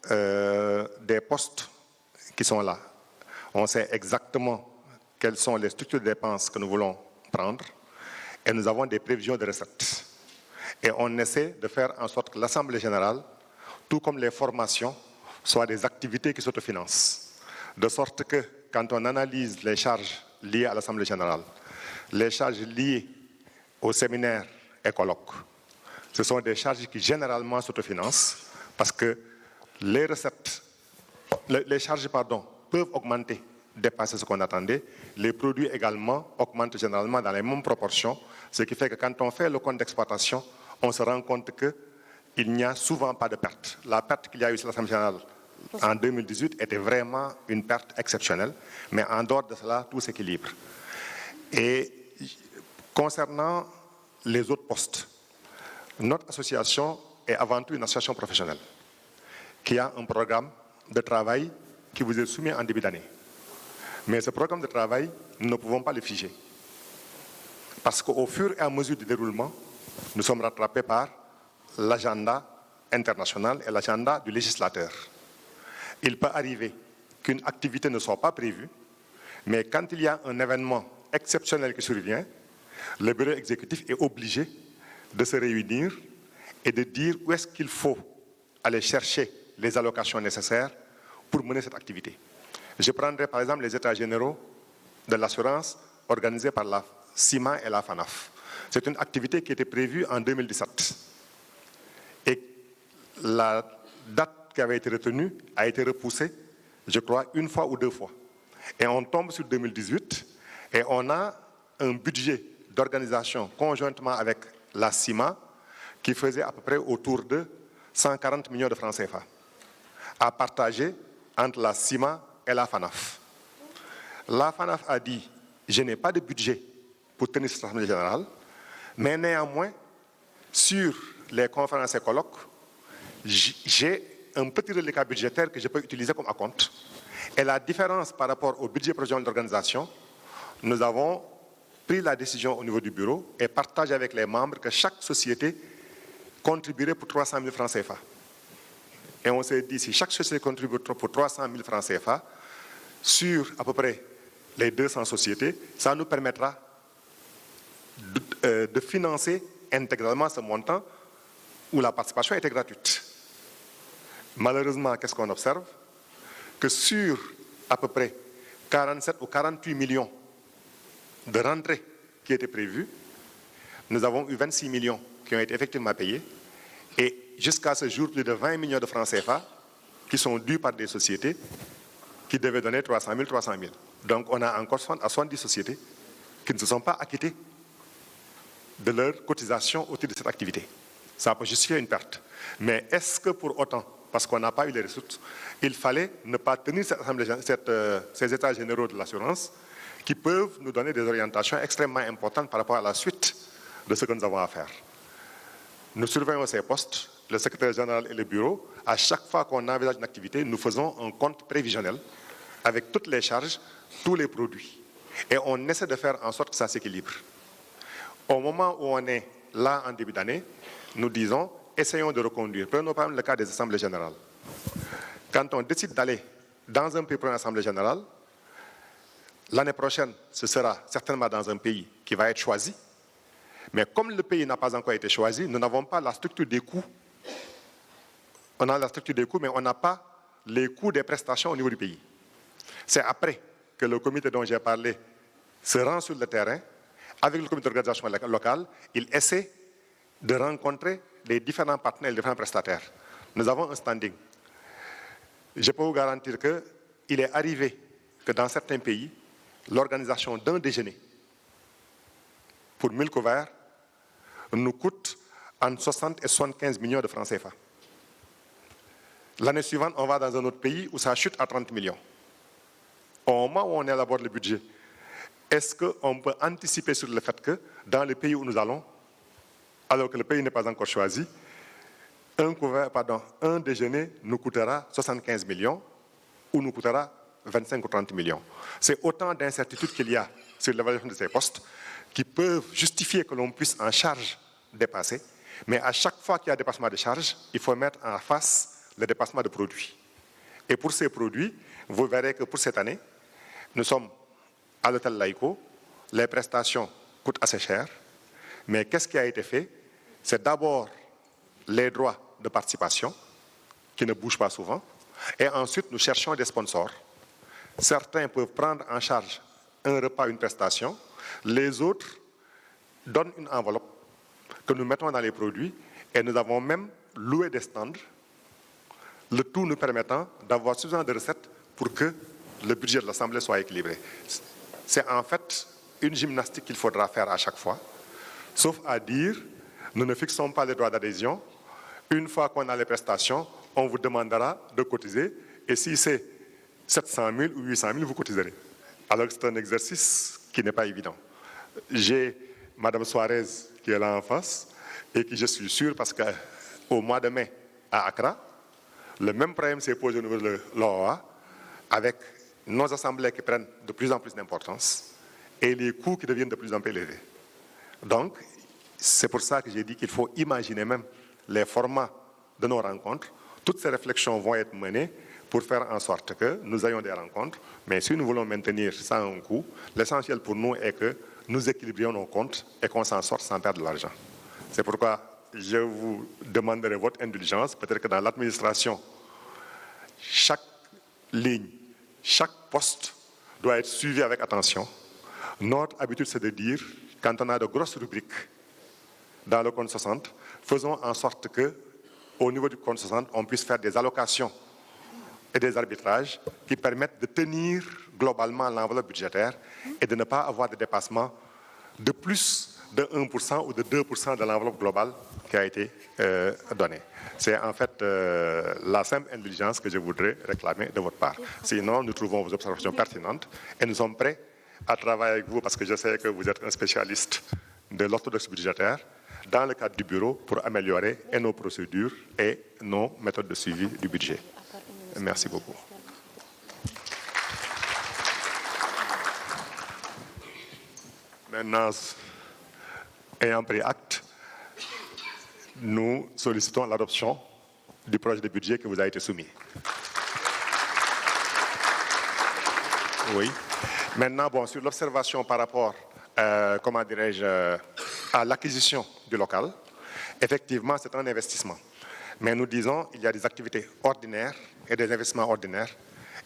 des postes qui sont là. On sait exactement quelles sont les structures de dépenses que nous voulons prendre et nous avons des prévisions de recettes. Et on essaie de faire en sorte que l'Assemblée générale, tout comme les formations, soient des activités qui s'autofinancent. De sorte que quand on analyse les charges liées à l'Assemblée générale, les charges liées aux séminaires et colloques, ce sont des charges qui généralement s'autofinancent parce que les recettes, les charges peuvent augmenter, dépasser ce qu'on attendait. Les produits également augmentent généralement dans les mêmes proportions, ce qui fait que quand on fait le compte d'exploitation, on se rend compte qu'il n'y a souvent pas de perte. La perte qu'il y a eu sur l'Assemblée générale en 2018 était vraiment une perte exceptionnelle, mais en dehors de cela, tout s'équilibre. Et concernant les autres postes, notre association est avant tout une association professionnelle qui a un programme de travail qui vous est soumis en début d'année. Mais ce programme de travail, nous ne pouvons pas le figer. Parce qu'au fur et à mesure du déroulement, nous sommes rattrapés par l'agenda international et l'agenda du législateur. Il peut arriver qu'une activité ne soit pas prévue, mais quand il y a un événement exceptionnel qui survient, le bureau exécutif est obligé de se réunir et de dire où est-ce qu'il faut aller chercher les allocations nécessaires pour mener cette activité. Je prendrai par exemple les états généraux de l'assurance organisés par la CIMA et la FANAF. C'est une activité qui était prévue en 2017. Et la date qui avait été retenue a été repoussée, je crois, une fois ou deux fois. Et on tombe sur 2018 et on a un budget d'organisation conjointement avec la CIMA qui faisait à peu près autour de 140 millions de francs CFA à partager entre la CIMA et la FANAF. La FANAF a dit « je n'ai pas de budget pour tenir cette assemblée générale, mais néanmoins, sur les conférences et colloques, j'ai un petit reliquat budgétaire que je peux utiliser comme acompte. Et la différence par rapport au budget provisoire d'organisation, nous avons pris la décision au niveau du bureau et partagé avec les membres que chaque société contribuerait pour 300 000 francs CFA. Et on s'est dit, si chaque société contribue pour 300 000 francs CFA, sur à peu près les 200 sociétés, ça nous permettra de financer intégralement ce montant où la participation était gratuite. Malheureusement, qu'est-ce qu'on observe? Que sur à peu près 47 ou 48 millions de rentrées qui étaient prévues, nous avons eu 26 millions qui ont été effectivement payés et jusqu'à ce jour, plus de 20 millions de francs CFA qui sont dus par des sociétés qui devaient donner 300 000. Donc on a encore 70 sociétés qui ne se sont pas acquittées de leur cotisation au titre de cette activité. Ça peut justifier une perte. Mais est-ce que pour autant, parce qu'on n'a pas eu les ressources, il fallait ne pas tenir ces états généraux de l'assurance qui peuvent nous donner des orientations extrêmement importantes par rapport à la suite de ce que nous avons à faire. Nous surveillons ces postes, le secrétaire général et le bureau. À chaque fois qu'on envisage une activité, nous faisons un compte prévisionnel avec toutes les charges, tous les produits. Et on essaie de faire en sorte que ça s'équilibre. Au moment où on est là en début d'année, nous disons, essayons de reconduire. Prenons par exemple le cas des assemblées générales. Quand on décide d'aller dans un pays pour une assemblée générale, l'année prochaine, ce sera certainement dans un pays qui va être choisi. Mais comme le pays n'a pas encore été choisi, nous n'avons pas la structure des coûts. On a la structure des coûts, mais on n'a pas les coûts des prestations au niveau du pays. C'est après que le comité dont j'ai parlé se rend sur le terrain, avec le comité d'organisation locale, il essaie de rencontrer les différents partenaires, les différents prestataires. Nous avons un standing. Je peux vous garantir qu'il est arrivé que dans certains pays, l'organisation d'un déjeuner pour 1000 couverts nous coûte entre 60 et 75 millions de francs CFA. L'année suivante, on va dans un autre pays où ça chute à 30 millions. Au moment où on élabore le budget, est-ce qu'on peut anticiper sur le fait que dans le pays où nous allons, alors que le pays n'est pas encore choisi, un déjeuner nous coûtera 75 millions ou nous coûtera 25 ou 30 millions. C'est autant d'incertitudes qu'il y a sur l'évaluation de ces postes qui peuvent justifier que l'on puisse en charge dépasser. Mais à chaque fois qu'il y a dépassement de charge, il faut mettre en face le dépassement de produits. Et pour ces produits, vous verrez que pour cette année, nous sommes à l'hôtel Laïco, les prestations coûtent assez cher, mais qu'est-ce qui a été fait? C'est d'abord les droits de participation, qui ne bougent pas souvent, et ensuite nous cherchons des sponsors. Certains peuvent prendre en charge un repas, une prestation, les autres donnent une enveloppe que nous mettons dans les produits, et nous avons même loué des stands, le tout nous permettant d'avoir suffisamment de recettes pour que le budget de l'Assemblée soit équilibré. C'est en fait une gymnastique qu'il faudra faire à chaque fois, sauf à dire, nous ne fixons pas les droits d'adhésion. Une fois qu'on a les prestations, on vous demandera de cotiser, et si c'est 700 000 ou 800 000, vous cotiserez. Alors que c'est un exercice qui n'est pas évident. J'ai Mme Suarez qui est là en face, et qui, je suis sûr, parce qu'au mois de mai, à Accra, le même problème s'est posé au niveau de l'OA, avec nos assemblées qui prennent de plus en plus d'importance et les coûts qui deviennent de plus en plus élevés. Donc, c'est pour ça que j'ai dit qu'il faut imaginer même les formats de nos rencontres. Toutes ces réflexions vont être menées pour faire en sorte que nous ayons des rencontres, mais si nous voulons maintenir ça à un coût, l'essentiel pour nous est que nous équilibrions nos comptes et qu'on s'en sorte sans perdre de l'argent. C'est pourquoi je vous demanderai votre indulgence. Peut-être que dans l'administration, chaque ligne, chaque poste doit être suivi avec attention. Notre habitude, c'est de dire, quand on a de grosses rubriques dans le compte 60, faisons en sorte que, au niveau du compte 60, on puisse faire des allocations et des arbitrages qui permettent de tenir globalement l'enveloppe budgétaire et de ne pas avoir de dépassement de plus de 1% ou de 2% de l'enveloppe globale qui a été donnée. C'est en fait la simple indulgence que je voudrais réclamer de votre part. Sinon, nous trouvons vos observations pertinentes et nous sommes prêts à travailler avec vous parce que je sais que vous êtes un spécialiste de l'orthodoxie budgétaire dans le cadre du bureau pour améliorer et nos procédures et nos méthodes de suivi du budget. Merci beaucoup. Maintenant, ayant pris acte, nous sollicitons l'adoption du projet de budget qui vous a été soumis. Oui. Maintenant, bon, sur l'observation par rapport, comment dirais-je, à l'acquisition du local, effectivement, c'est un investissement. Mais nous disons qu'il y a des activités ordinaires et des investissements ordinaires,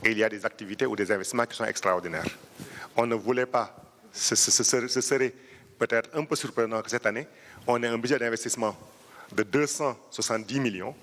et il y a des activités ou des investissements qui sont extraordinaires. On ne voulait pas, ce serait peut-être un peu surprenant que cette année, on ait un budget d'investissement de 270 millions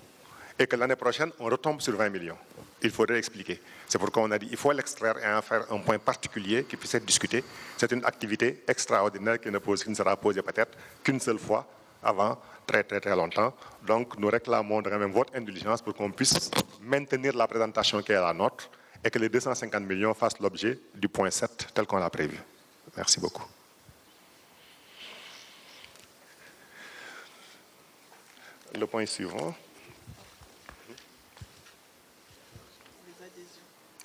et que l'année prochaine, on retombe sur 20 millions. Il faudrait expliquer. C'est pourquoi on a dit qu'il faut l'extraire et en faire un point particulier qui puisse être discuté. C'est une activité extraordinaire qui ne sera posée peut-être qu'une seule fois avant très longtemps. Donc nous réclamons quand même votre indulgence pour qu'on puisse maintenir la présentation qui est la nôtre et que les 250 millions fassent l'objet du point 7 tel qu'on l'a prévu. Merci beaucoup. Le point suivant.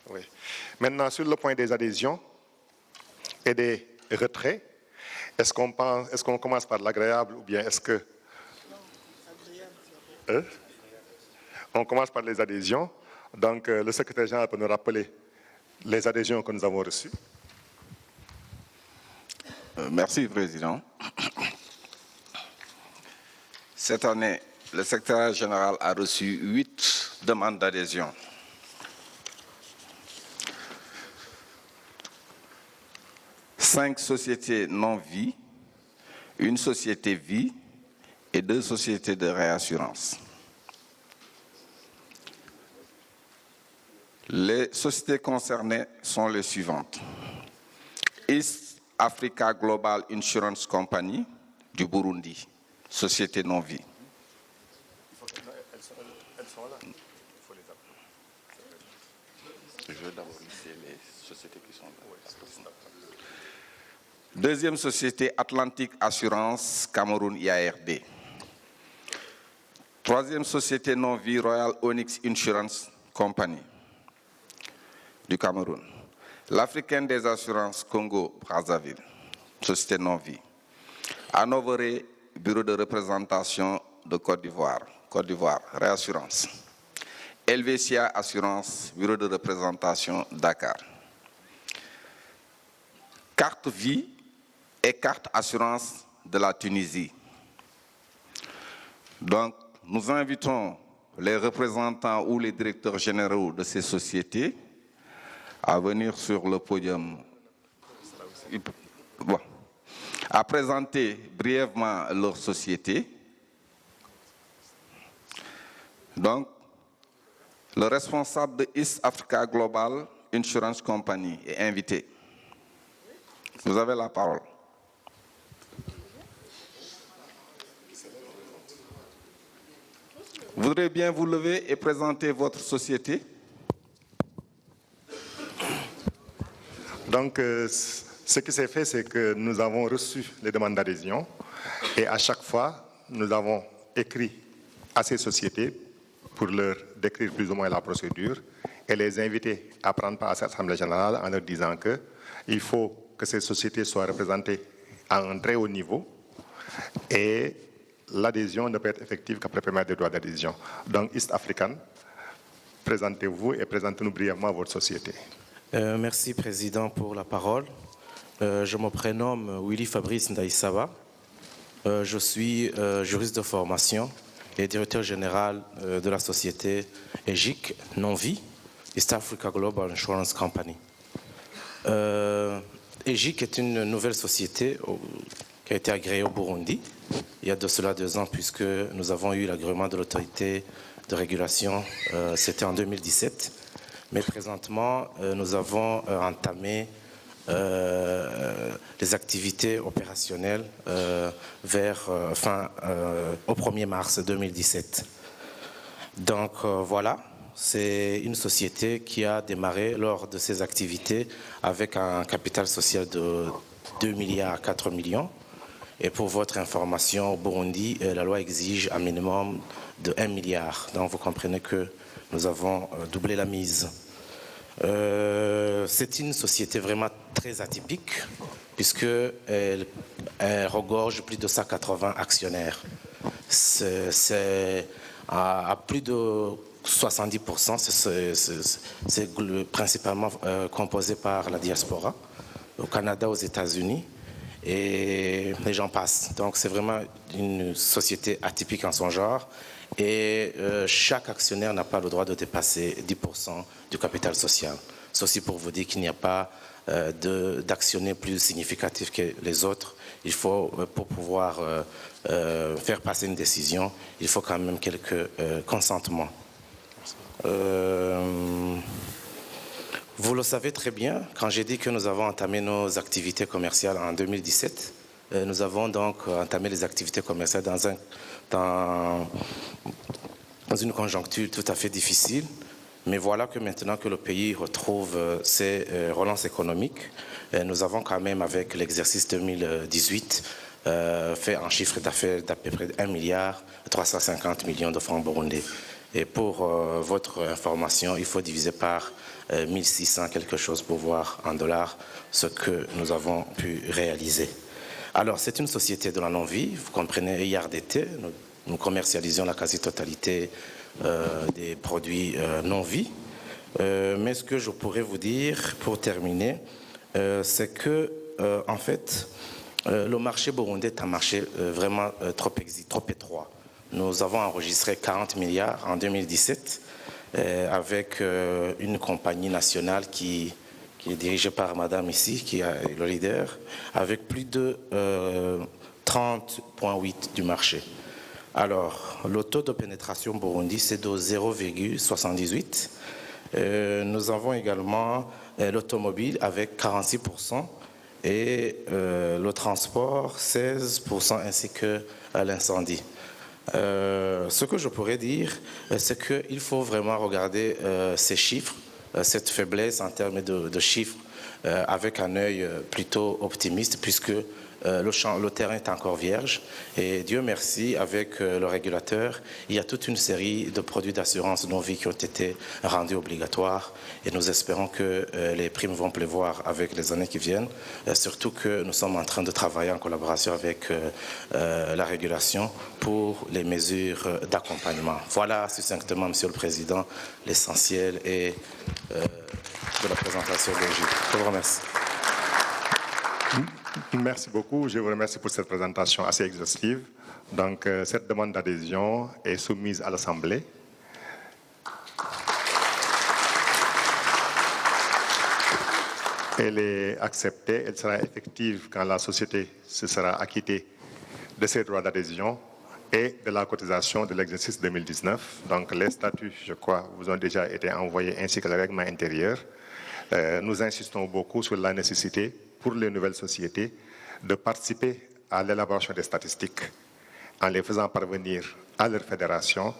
Oui. Maintenant, sur le point des adhésions et des retraits, est-ce qu'on commence par l'agréable ou bien est-ce que... On commence par les adhésions. Donc, le secrétaire général peut nous rappeler les adhésions que nous avons reçues. Merci, Président. Cette année, le secrétaire général a reçu 8 demandes d'adhésion. Cinq sociétés non-vie une société vie et 2 sociétés de réassurance. Les sociétés concernées sont les suivantes. East Africa Global Insurance Company du Burundi, société non-vie. Elles sont là. Il faut les appeler. Je vais d'abord lister les sociétés qui sont là. Deuxième société, Atlantic Assurance Cameroun IARD. Troisième société non-vie, Royal Onyx Insurance Company du Cameroun. L'Africaine des assurances Congo-Brazzaville, société non-vie. Hanovere, bureau de représentation de Côte d'Ivoire, réassurance. Helvetia Assurance, bureau de représentation Dakar. Carte vie et carte assurance de la Tunisie. Donc, nous invitons les représentants ou les directeurs généraux de ces sociétés à venir sur le podium. Bon. À présenter brièvement leur société. Donc, le responsable de East Africa Global Insurance Company est invité. Vous avez la parole. Vous voudrez bien vous lever et présenter votre société? Donc, ce qui s'est fait, c'est que nous avons reçu les demandes d'adhésion et à chaque fois, nous avons écrit à ces sociétés pour leur décrire plus ou moins la procédure et les inviter à prendre part à cette assemblée générale en leur disant qu'il faut que ces sociétés soient représentées à un très haut niveau et l'adhésion ne peut être effective qu'après paiement des droits d'adhésion. Donc, East African, présentez-vous et présentez-nous brièvement votre société. Merci, Président, pour la parole. Je me prénomme Willy Fabrice Ndaïsaba. Je suis juriste de formation et directeur général de la société EGIC Non-Vie, East Africa Global Insurance Company. EGIC est une nouvelle société qui a été agréée au Burundi il y a de cela 2 ans, puisque nous avons eu l'agrément de l'autorité de régulation, c'était en 2017. Mais présentement, nous avons entamé les activités opérationnelles au 1er mars 2017. Donc voilà, c'est une société qui a démarré lors de ses activités avec un capital social de 2 milliards à 4 millions. Et pour votre information, au Burundi, la loi exige un minimum de 1 milliard. Donc vous comprenez que nous avons doublé la mise. C'est une société vraiment très atypique puisqu'elle regorge plus de 180 actionnaires. C'est à plus de 70%, c'est principalement composé par la diaspora, au Canada, aux États-Unis, et les gens passent. Donc c'est vraiment une société atypique en son genre. Et chaque actionnaire n'a pas le droit de dépasser 10% du capital social. Ceci pour vous dire qu'il n'y a pas d'actionnaires plus significatifs que les autres. Il faut, pour pouvoir faire passer une décision, il faut quand même quelques consentements. Vous le savez très bien, quand j'ai dit que nous avons entamé nos activités commerciales en 2017, nous avons donc entamé les activités commerciales dans une conjoncture tout à fait difficile. Mais voilà que maintenant que le pays retrouve ses relances économiques, nous avons quand même, avec l'exercice 2018, fait un chiffre d'affaires d'à peu près 1 milliard 350 millions de francs burundais. Et pour votre information, il faut diviser par 1600 quelque chose pour voir en dollars ce que nous avons pu réaliser. Alors, c'est une société de la non-vie, vous comprenez, IARDT, nous commercialisons la quasi-totalité des produits non-vie. Mais ce que je pourrais vous dire, pour terminer, c'est que, en fait, le marché burundais est un marché vraiment trop étroit. Nous avons enregistré 40 milliards en 2017 avec une compagnie nationale qui est dirigée par madame ici, qui est le leader, avec plus de 30,8% du marché. Alors, le taux de pénétration Burundi, c'est de 0,78%. Nous avons également l'automobile avec 46% et le transport 16% ainsi que l'incendie. Ce que je pourrais dire, c'est qu'il faut vraiment regarder ces chiffres, cette faiblesse en termes de chiffres avec un œil plutôt optimiste puisque le terrain est encore vierge et Dieu merci, avec le régulateur, il y a toute une série de produits d'assurance non-vie qui ont été rendus obligatoires et nous espérons que les primes vont pleuvoir avec les années qui viennent, surtout que nous sommes en train de travailler en collaboration avec la régulation pour les mesures d'accompagnement. Voilà succinctement, Monsieur le Président, l'essentiel et de la présentation de l'ONG. Je vous remercie. Merci beaucoup. Je vous remercie pour cette présentation assez exhaustive. Donc, cette demande d'adhésion est soumise à l'Assemblée. Elle est acceptée. Elle sera effective quand la société se sera acquittée de ses droits d'adhésion et de la cotisation de l'exercice 2019. Donc, les statuts, je crois, vous ont déjà été envoyés ainsi que le règlement intérieur. Nous insistons beaucoup sur la nécessité pour les nouvelles sociétés de participer à l'élaboration des statistiques en les faisant parvenir à leur fédération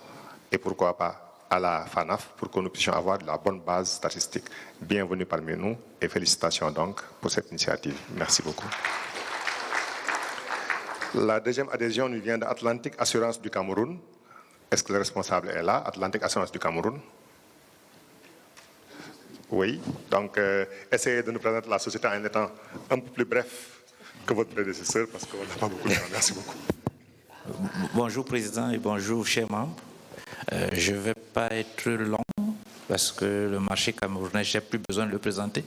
et pourquoi pas à la FANAF pour que nous puissions avoir de la bonne base statistique. Bienvenue parmi nous et félicitations donc pour cette initiative. Merci beaucoup. La deuxième adhésion nous vient d'Atlantic Assurance du Cameroun. Est-ce que le responsable est là? Atlantic Assurance du Cameroun. Oui, donc essayez de nous présenter la société en étant un peu plus bref que votre prédécesseur parce qu'on n'a pas beaucoup de temps. Merci beaucoup. Bonjour Président et bonjour chers membres. Je ne vais pas être long parce que le marché camerounais, je n'ai plus besoin de le présenter.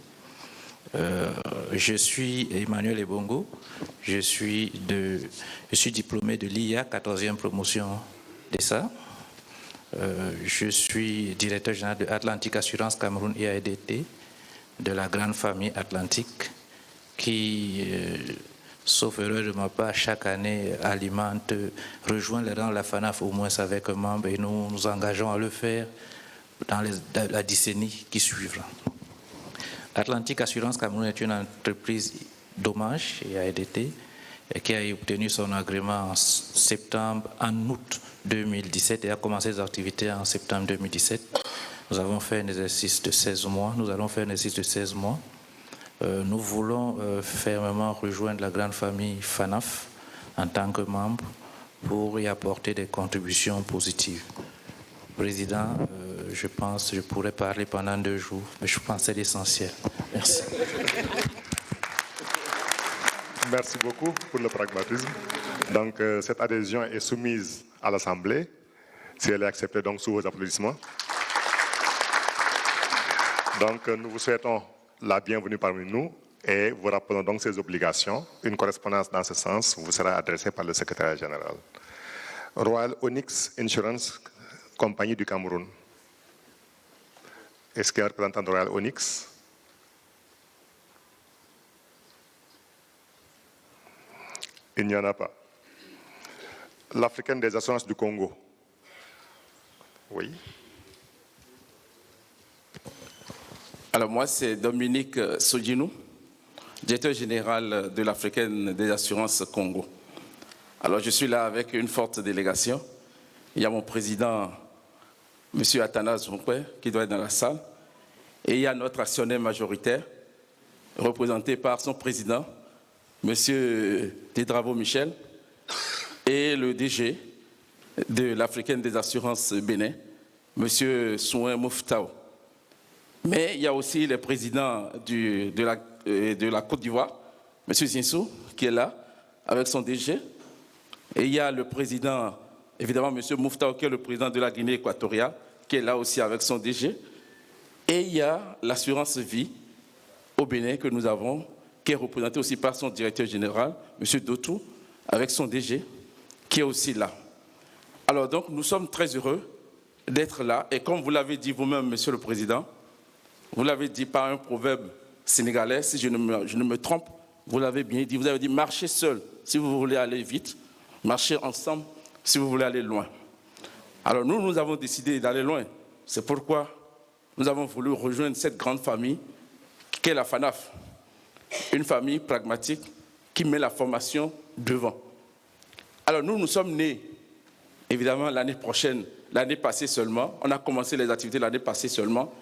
Je suis Emmanuel Ebongo, je suis diplômé de l'IA, 14e promotion d'ESA. Je suis directeur général de Atlantic Assurance Cameroun IADT, de la grande famille Atlantique, qui, sauf erreur de ma part, chaque année alimente, rejoint les rangs de la FANAF au moins avec un membre et nous nous engageons à le faire dans la décennie qui suivra. Atlantic Assurance Cameroun est une entreprise d'hommage IADT qui a obtenu son agrément en août 2017 et a commencé ses activités en septembre 2017. Nous avons fait un exercice de 16 mois. Nous allons faire un exercice de 16 mois. Nous voulons fermement rejoindre la grande famille FANAF en tant que membre pour y apporter des contributions positives. Président, je pense que je pourrais parler pendant 2 jours, mais je pense que c'est l'essentiel. Merci. Merci beaucoup pour le pragmatisme. Donc, cette adhésion est soumise à l'Assemblée. Si elle est acceptée, donc, sous vos applaudissements. Donc, nous vous souhaitons la bienvenue parmi nous et vous rappelons donc ces obligations. Une correspondance dans ce sens vous sera adressée par le secrétaire général. Royal Onyx Insurance, compagnie du Cameroun. Est-ce qu'il y a un représentant de Royal Onyx? Il n'y en a pas. L'Africaine des assurances du Congo. Oui. Alors moi, c'est Dominique Sodjinou, directeur général de l'Africaine des assurances Congo. Alors je suis là avec une forte délégation. Il y a mon président, M. Athanase Rompoué, qui doit être dans la salle. Et il y a notre actionnaire majoritaire, représenté par son président, M. Tedravo Michel, et le DG de l'Africaine des assurances Bénin, M. Souin Mouftao. Mais il y a aussi le président de la Côte d'Ivoire, M. Zinsou, qui est là, avec son DG. Et il y a le président, évidemment, M. Mouftao, qui est le président de la Guinée équatoriale, qui est là aussi avec son DG. Et il y a l'assurance vie au Bénin que nous avons, qui est représenté aussi par son directeur général, M. Dotou, avec son DG, qui est aussi là. Alors donc, nous sommes très heureux d'être là. Et comme vous l'avez dit vous-même, Monsieur le Président, vous l'avez dit par un proverbe sénégalais, si je ne me trompe, vous l'avez bien dit, vous avez dit marchez seul si vous voulez aller vite, marchez ensemble si vous voulez aller loin. Alors nous avons décidé d'aller loin. C'est pourquoi nous avons voulu rejoindre cette grande famille qu'est la FANAF. Une famille pragmatique qui met la formation devant. Alors nous sommes nés, évidemment, l'année prochaine, l'année passée seulement. On a commencé les activités l'année passée seulement,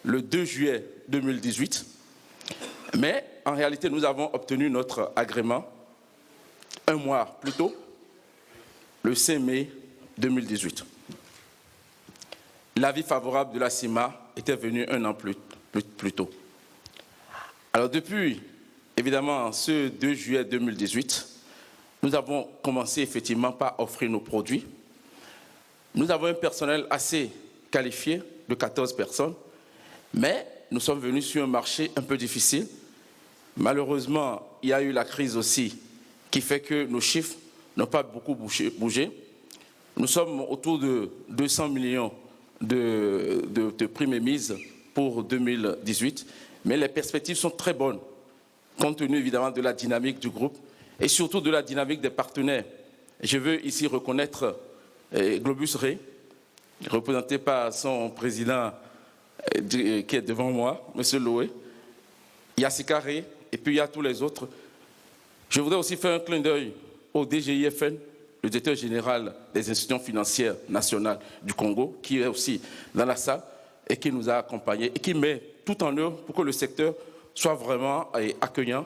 le 2 juillet 2018. Mais en réalité, nous avons obtenu notre agrément un mois plus tôt, le 5 mai 2018. L'avis favorable de la CIMA était venu un an plus tôt. Alors depuis, évidemment, ce 2 juillet 2018, nous avons commencé effectivement par offrir nos produits. Nous avons un personnel assez qualifié de 14 personnes, mais nous sommes venus sur un marché un peu difficile. Malheureusement, il y a eu la crise aussi qui fait que nos chiffres n'ont pas beaucoup bougé. Nous sommes autour de 200 millions de primes émises pour 2018, mais les perspectives sont très bonnes, compte tenu évidemment de la dynamique du groupe et surtout de la dynamique des partenaires. Je veux ici reconnaître Globus Ré, représenté par son président qui est devant moi, M. Loé, Yassika Ré, et puis il y a tous les autres. Je voudrais aussi faire un clin d'œil au DGIFN, le directeur général des institutions financières nationales du Congo, qui est aussi dans la salle et qui nous a accompagnés et qui met tout en œuvre pour que le secteur soit vraiment accueillant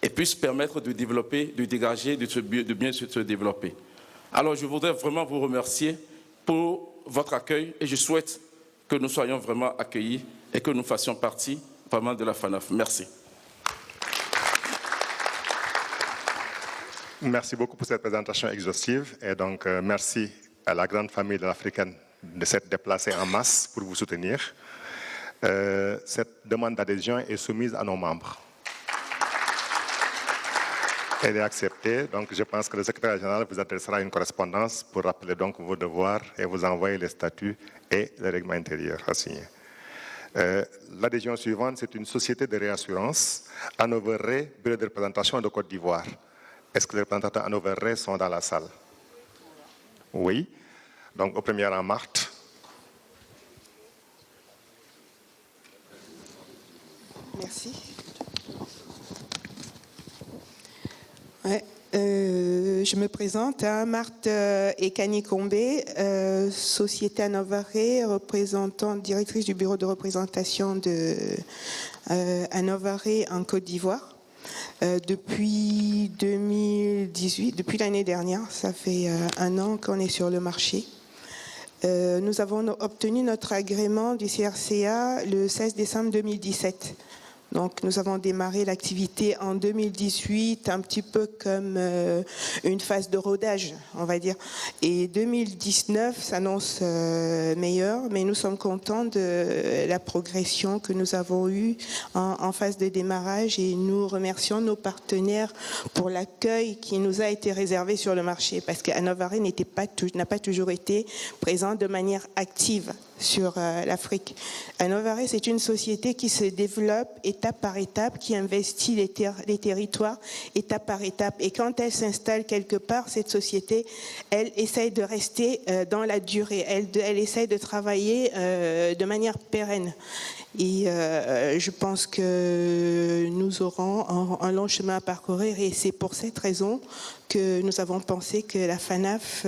et puisse permettre de développer, de dégager, de bien se développer. Alors je voudrais vraiment vous remercier pour votre accueil et je souhaite que nous soyons vraiment accueillis et que nous fassions partie vraiment de la FANAF. Merci. Merci beaucoup pour cette présentation exhaustive et donc merci à la grande famille de l'Africaine de s'être déplacée en masse pour vous soutenir. Cette demande d'adhésion est soumise à nos membres. Elle est acceptée, donc je pense que le secrétaire général vous adressera une correspondance pour rappeler donc vos devoirs et vous envoyer les statuts et le règlement intérieur à signer. L'adhésion suivante, c'est une société de réassurance, Hanover Re, bureau de représentation de Côte d'Ivoire. Est-ce que les représentants Hanover Re sont dans la salle? Oui. Donc au premier rang, Marthe. Merci. Ouais, je me présente, Marthe Ekani Kombé, société Hanover Re, représentante, directrice du bureau de représentation de Hanover Re en Côte d'Ivoire. Depuis 2018, depuis l'année dernière, ça fait un an qu'on est sur le marché. Nous avons obtenu notre agrément du CRCA le 16 décembre 2017. Donc nous avons démarré l'activité en 2018, un petit peu comme une phase de rodage, on va dire. Et 2019 s'annonce meilleur, mais nous sommes contents de la progression que nous avons eue en phase de démarrage et nous remercions nos partenaires pour l'accueil qui nous a été réservé sur le marché, parce que Hanover Re n'a pas toujours été présent de manière active sur l'Afrique. Hanover Re, c'est une société qui se développe étape par étape, qui investit les territoires étape par étape. Et quand elle s'installe quelque part, cette société, elle essaye de rester dans la durée. Elle essaye de travailler de manière pérenne. Et je pense que nous aurons un long chemin à parcourir et c'est pour cette raison que nous avons pensé que la FANAF,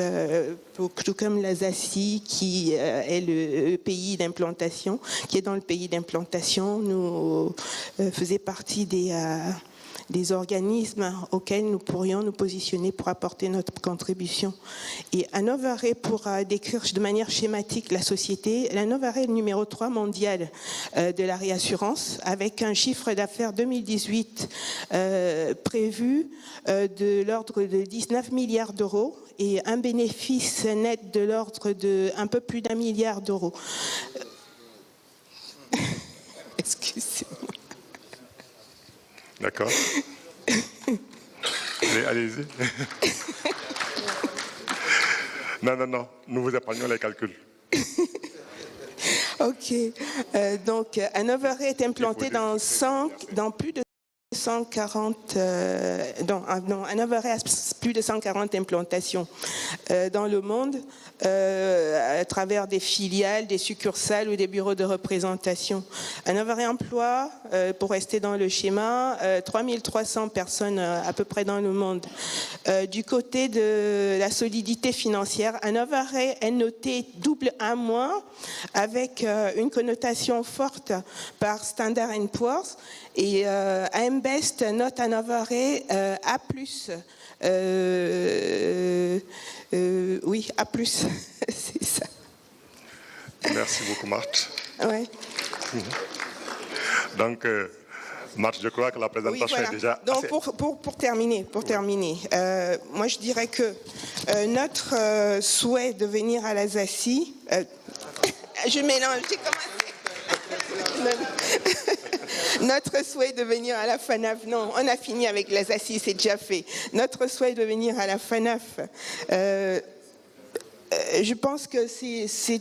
tout comme la ZACI, qui est le pays d'implantation, qui est dans le pays d'implantation, nous faisait partie des organismes auxquels nous pourrions nous positionner pour apporter notre contribution. Et Hanover Re, pour décrire de manière schématique la société, Hanover Re est le numéro 3 mondial de la réassurance, avec un chiffre d'affaires 2018 prévu de l'ordre de 19 milliards d'euros et un bénéfice net de l'ordre de un peu plus d'1 milliard d'euros. Excusez-moi. D'accord. Allez-y. Non, nous vous épargnons les calculs. Ok. Donc, Hanover Re est implanté dans plus de 140, Hanoveret a plus de 140 implantations dans le monde à travers des filiales, des succursales ou des bureaux de représentation. Hanoveret emploie, pour rester dans le schéma, 3300 personnes à peu près dans le monde. Du côté de la solidité financière, Hanoveret est noté double A-, avec une connotation forte par Standard & Poor's, et AM Best note Hanoveret A+. Oui, A+, c'est ça. Merci beaucoup, Marthe. Ouais. Donc, Marthe, je crois que la présentation Oui, voilà. est déjà... Donc, assez... pour terminer, moi je dirais que notre souhait de venir à l'Alsacie... je mélange, j'ai commencé. Notre souhait de venir à la FANAF, non, on a fini avec l'Alsacie, c'est déjà fait. Notre souhait de venir à la FANAF, je pense que c'est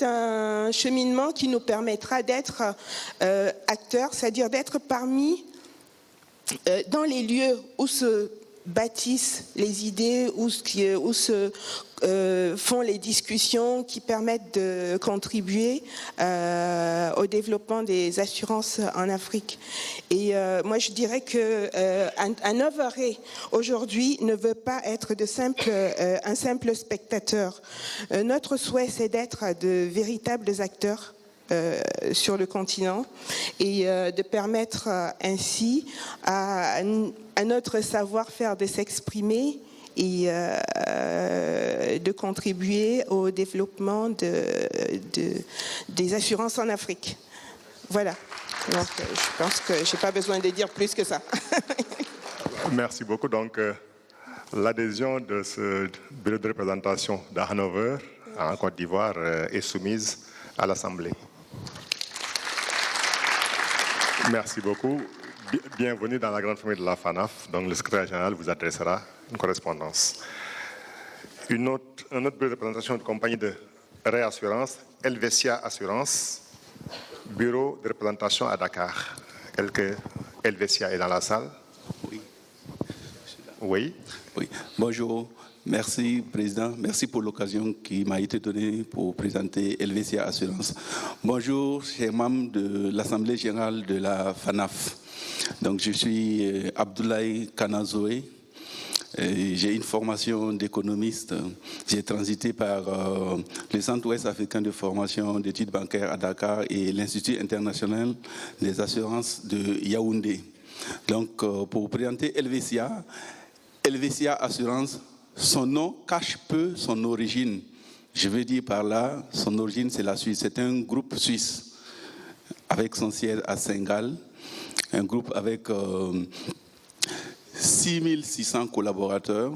un cheminement qui nous permettra d'être acteurs, c'est-à-dire d'être parmi, dans les lieux où se bâtissent les idées, où se font les discussions qui permettent de contribuer au développement des assurances en Afrique. Et moi, je dirais que Hanoveret aujourd'hui ne veut pas être un simple spectateur. Notre souhait, c'est d'être de véritables acteurs sur le continent et de permettre ainsi à notre savoir-faire de s'exprimer et de contribuer au développement des assurances en Afrique. Voilà. Donc, je pense que je n'ai pas besoin de dire plus que ça. Merci beaucoup. Donc, l'adhésion de ce bureau de représentation d'Hannover en Côte d'Ivoire est soumise à l'Assemblée. Merci beaucoup. Bienvenue dans la grande famille de la FANAF. Donc, le secrétaire général vous adressera une correspondance. Un autre bureau de représentation de compagnie de réassurance, Helvetia Assurance, bureau de représentation à Dakar. Est-ce que Helvetia est dans la salle? Oui. Oui. Oui. Bonjour. Merci, Président. Merci pour l'occasion qui m'a été donnée pour présenter Helvetia Assurance. Bonjour, chers membres de l'Assemblée générale de la FANAF. Donc, je suis Abdoulaye Kanazoé. J'ai une formation d'économiste. J'ai transité par le Centre ouest africain de formation d'études bancaires à Dakar et l'Institut international des assurances de Yaoundé. Donc, pour présenter Helvetia Assurance, son nom cache peu son origine. Je veux dire par là, son origine, c'est la Suisse. C'est un groupe suisse avec son siège à Saint-Gall, un groupe avec 6600 collaborateurs,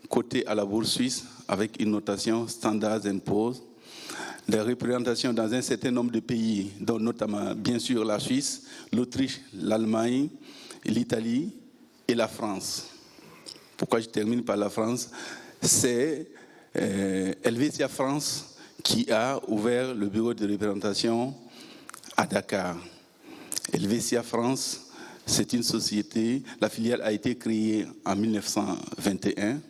cotés à la bourse suisse avec une notation Standard & Poor's, des représentations dans un certain nombre de pays, dont notamment, bien sûr, la Suisse, l'Autriche, l'Allemagne, l'Italie et la France. Pourquoi je termine par la France? C'est Helvetia France qui a ouvert le bureau de représentation à Dakar. Helvetia France, c'est une société, la filiale a été créée en 1921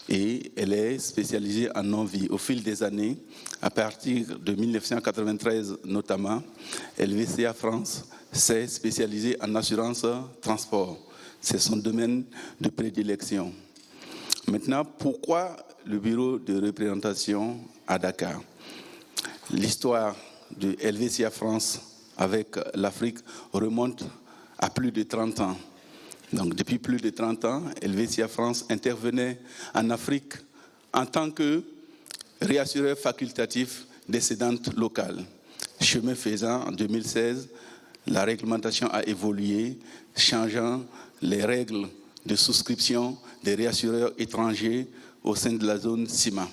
et elle est spécialisée en non-vie. Au fil des années, à partir de 1993 notamment, Helvetia France s'est spécialisée en assurance transport. C'est son domaine de prédilection. Maintenant, pourquoi le bureau de représentation à Dakar? L'histoire de Helvetia France avec l'Afrique remonte à plus de 30 ans. Donc, depuis plus de 30 ans, Helvetia France intervenait en Afrique en tant que réassureur facultatif des cédantes locales. Chemin faisant, en 2016, la réglementation a évolué, changeant les règles de souscription des réassureurs étrangers au sein de la zone CIMA.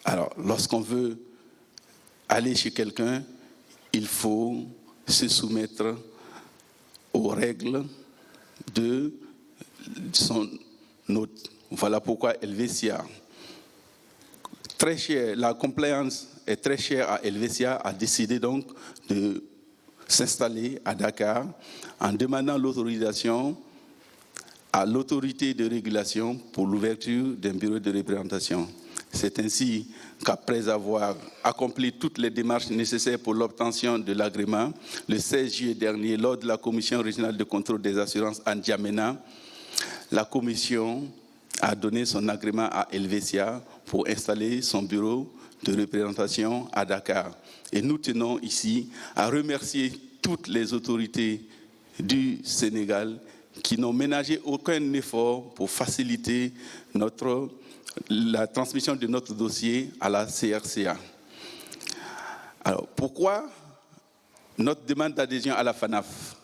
Alors, lorsqu'on veut aller chez quelqu'un, il faut se soumettre aux règles de son hôte. Voilà pourquoi Helvetia, très cher, la compliance est très chère à Helvetia, a décidé donc de s'installer à Dakar en demandant l'autorisation à l'autorité de régulation pour l'ouverture d'un bureau de représentation. C'est ainsi qu'après avoir accompli toutes les démarches nécessaires pour l'obtention de l'agrément, le 16 juillet dernier, lors de la Commission régionale de contrôle des assurances à N'Djamena, la Commission a donné son agrément à Helvetia pour installer son bureau de représentation à Dakar. Et nous tenons ici à remercier toutes les autorités du Sénégal qui n'ont ménagé aucun effort pour faciliter la transmission de notre dossier à la CRCA. Alors, pourquoi notre demande d'adhésion à la FANAF?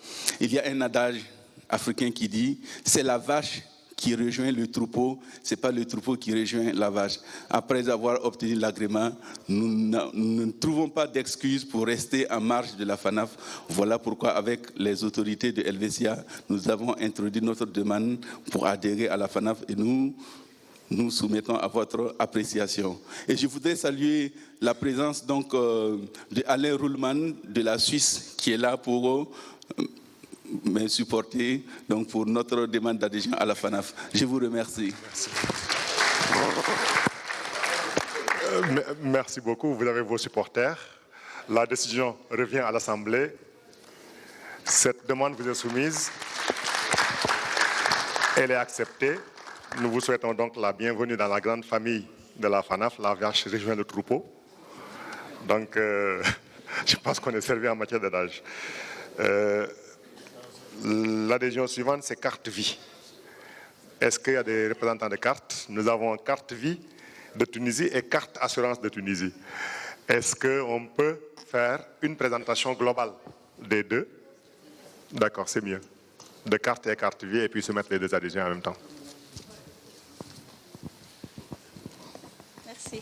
Il y a un adage africain qui dit « c'est la vache qui rejoint le troupeau, ce n'est pas le troupeau qui rejoint la vache ». Après avoir obtenu l'agrément, nous ne trouvons pas d'excuses pour rester en marge de la FANAF. Voilà pourquoi, avec les autorités de Helvetia, nous avons introduit notre demande pour adhérer à la FANAF et nous soumettons à votre appréciation. Et je voudrais saluer la présence donc, de Alain Ruhlmann de la Suisse qui est là pour me supporter donc, pour notre demande d'adhésion à la FANAF. Je vous remercie. Merci. Merci beaucoup. Vous avez vos supporters. La décision revient à l'Assemblée. Cette demande vous est soumise. Elle est acceptée. Nous vous souhaitons donc la bienvenue dans la grande famille de la FANAF. La vache rejoint le troupeau. Donc, je pense qu'on est servi en matière d'adage. L'adhésion suivante, c'est carte vie. Est-ce qu'il y a des représentants de cartes? Nous avons carte vie de Tunisie et carte assurance de Tunisie. Est-ce qu'on peut faire une présentation globale des deux? D'accord, c'est mieux. De carte et carte vie et puis se mettre les deux adhésions en même temps. Merci.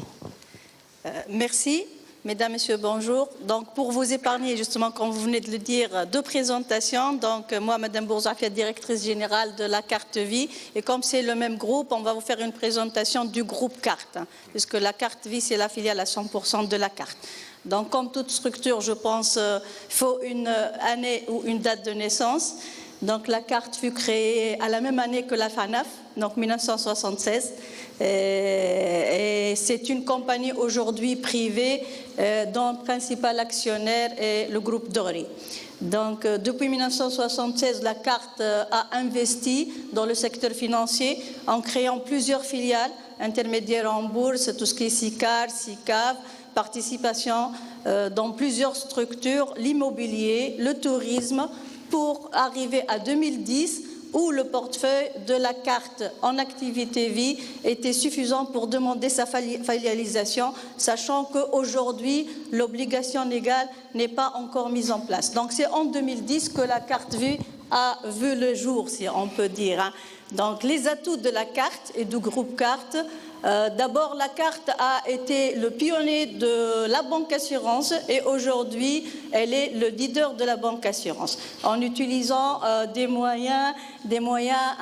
Merci. Mesdames, Messieurs, bonjour. Donc, pour vous épargner, justement, comme vous venez de le dire, deux présentations. Donc, moi, Madame Bourzafia, directrice générale de la carte vie. Et comme c'est le même groupe, on va vous faire une présentation du groupe carte, puisque la carte vie, c'est la filiale à 100% de la carte. Donc, comme toute structure, je pense, il faut une année ou une date de naissance. Donc, la carte fut créée à la même année que la FANAF, donc 1976. Et c'est une compagnie aujourd'hui privée dont le principal actionnaire est le groupe Dori. Donc, depuis 1976, la carte a investi dans le secteur financier en créant plusieurs filiales intermédiaires en bourse, tout ce qui est SICAR, SICAV, participation dans plusieurs structures, l'immobilier, le tourisme, pour arriver à 2010 où le portefeuille de la carte en activité vie était suffisant pour demander sa filialisation, sachant qu'aujourd'hui, l'obligation légale n'est pas encore mise en place. Donc, c'est en 2010 que la carte vie a vu le jour, si on peut dire. Donc, les atouts de la carte et du groupe carte. D'abord, la carte a été le pionnier de la banque assurance et aujourd'hui, elle est le leader de la banque assurance en utilisant des moyens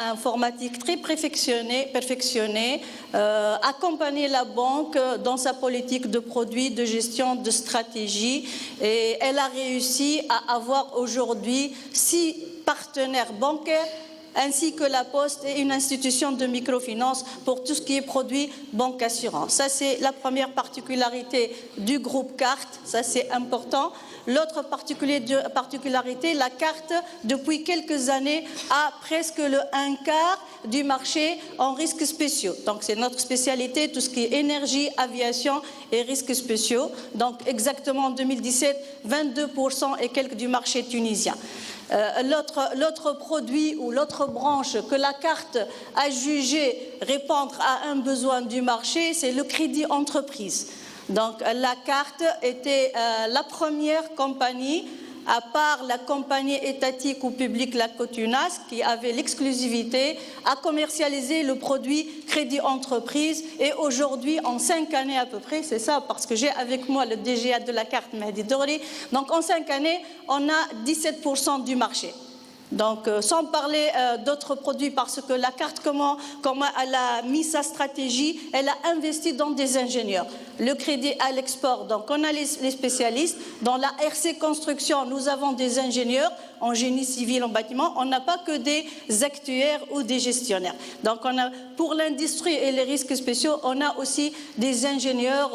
informatiques très perfectionnés, accompagner la banque dans sa politique de produits, de gestion, de stratégie. Et elle a réussi à avoir aujourd'hui 6 partenaires bancaires ainsi que la Poste est une institution de microfinance pour tout ce qui est produit banque assurance. Ça, c'est la première particularité du groupe carte, ça c'est important. L'autre particularité, la carte, depuis quelques années, a presque le 1/4 du marché en risques spéciaux. Donc, c'est notre spécialité, tout ce qui est énergie, aviation et risques spéciaux. Donc, exactement en 2017, 22% et quelques du marché tunisien. L'autre produit ou l'autre branche que la carte a jugé répondre à un besoin du marché, c'est le crédit entreprise. Donc la carte était la première compagnie, à part la compagnie étatique ou publique, la Cotunas, qui avait l'exclusivité à commercialiser le produit crédit entreprise. Et aujourd'hui, en 5 années à peu près, c'est ça, parce que j'ai avec moi le DGA de la carte Mehdi Dori, donc en 5 années, on a 17% du marché. Donc, sans parler d'autres produits, parce que la carte, comment elle a mis sa stratégie, elle a investi dans des ingénieurs. Le crédit à l'export, donc on a les spécialistes. Dans la RC Construction, nous avons des ingénieurs en génie civil, en bâtiment. On n'a pas que des actuaires ou des gestionnaires. Donc, pour l'industrie et les risques spéciaux, on a aussi des ingénieurs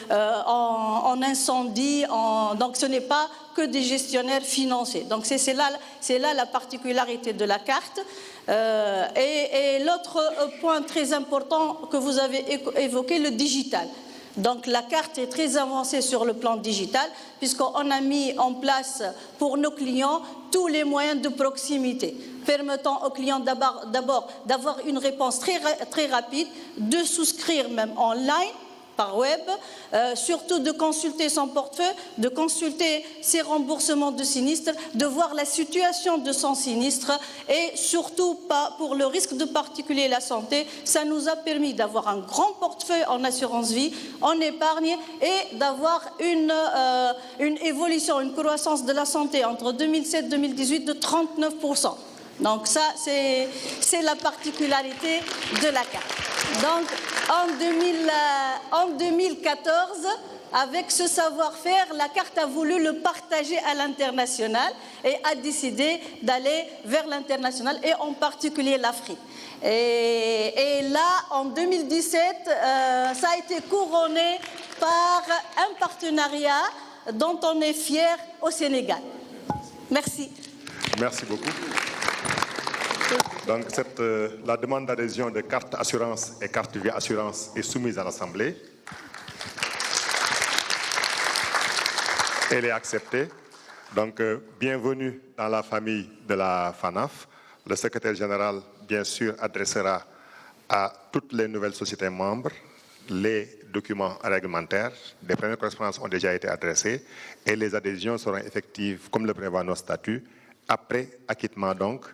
en incendie. Donc, ce n'est pas que des gestionnaires financiers. Donc, c'est là la particularité de la carte. Et l'autre point très important que vous avez évoqué, le digital. Donc la carte est très avancée sur le plan digital puisqu'on a mis en place pour nos clients tous les moyens de proximité, permettant aux clients d'abord d'avoir une réponse très rapide, de souscrire même en ligne, par web, surtout de consulter son portefeuille, de consulter ses remboursements de sinistres, de voir la situation de son sinistre et surtout pas pour le risque de particulier la santé. Ça nous a permis d'avoir un grand portefeuille en assurance vie, en épargne et d'avoir une évolution, une croissance de la santé entre 2007 et 2018 de 39%. Donc ça, c'est la particularité de la carte. Donc en 2014, avec ce savoir-faire, la carte a voulu le partager à l'international et a décidé d'aller vers l'international et en particulier l'Afrique. Et là, en 2017, ça a été couronné par un partenariat dont on est fier au Sénégal. Merci. Merci beaucoup. Donc, la demande d'adhésion de carte assurance et carte vie assurance est soumise à l'Assemblée. Elle est acceptée. Donc, bienvenue dans la famille de la FANAF. Le secrétaire général, bien sûr, adressera à toutes les nouvelles sociétés membres les documents réglementaires. Des premières correspondances ont déjà été adressées et les adhésions seront effectives, comme le prévoient nos statuts, après acquittement donc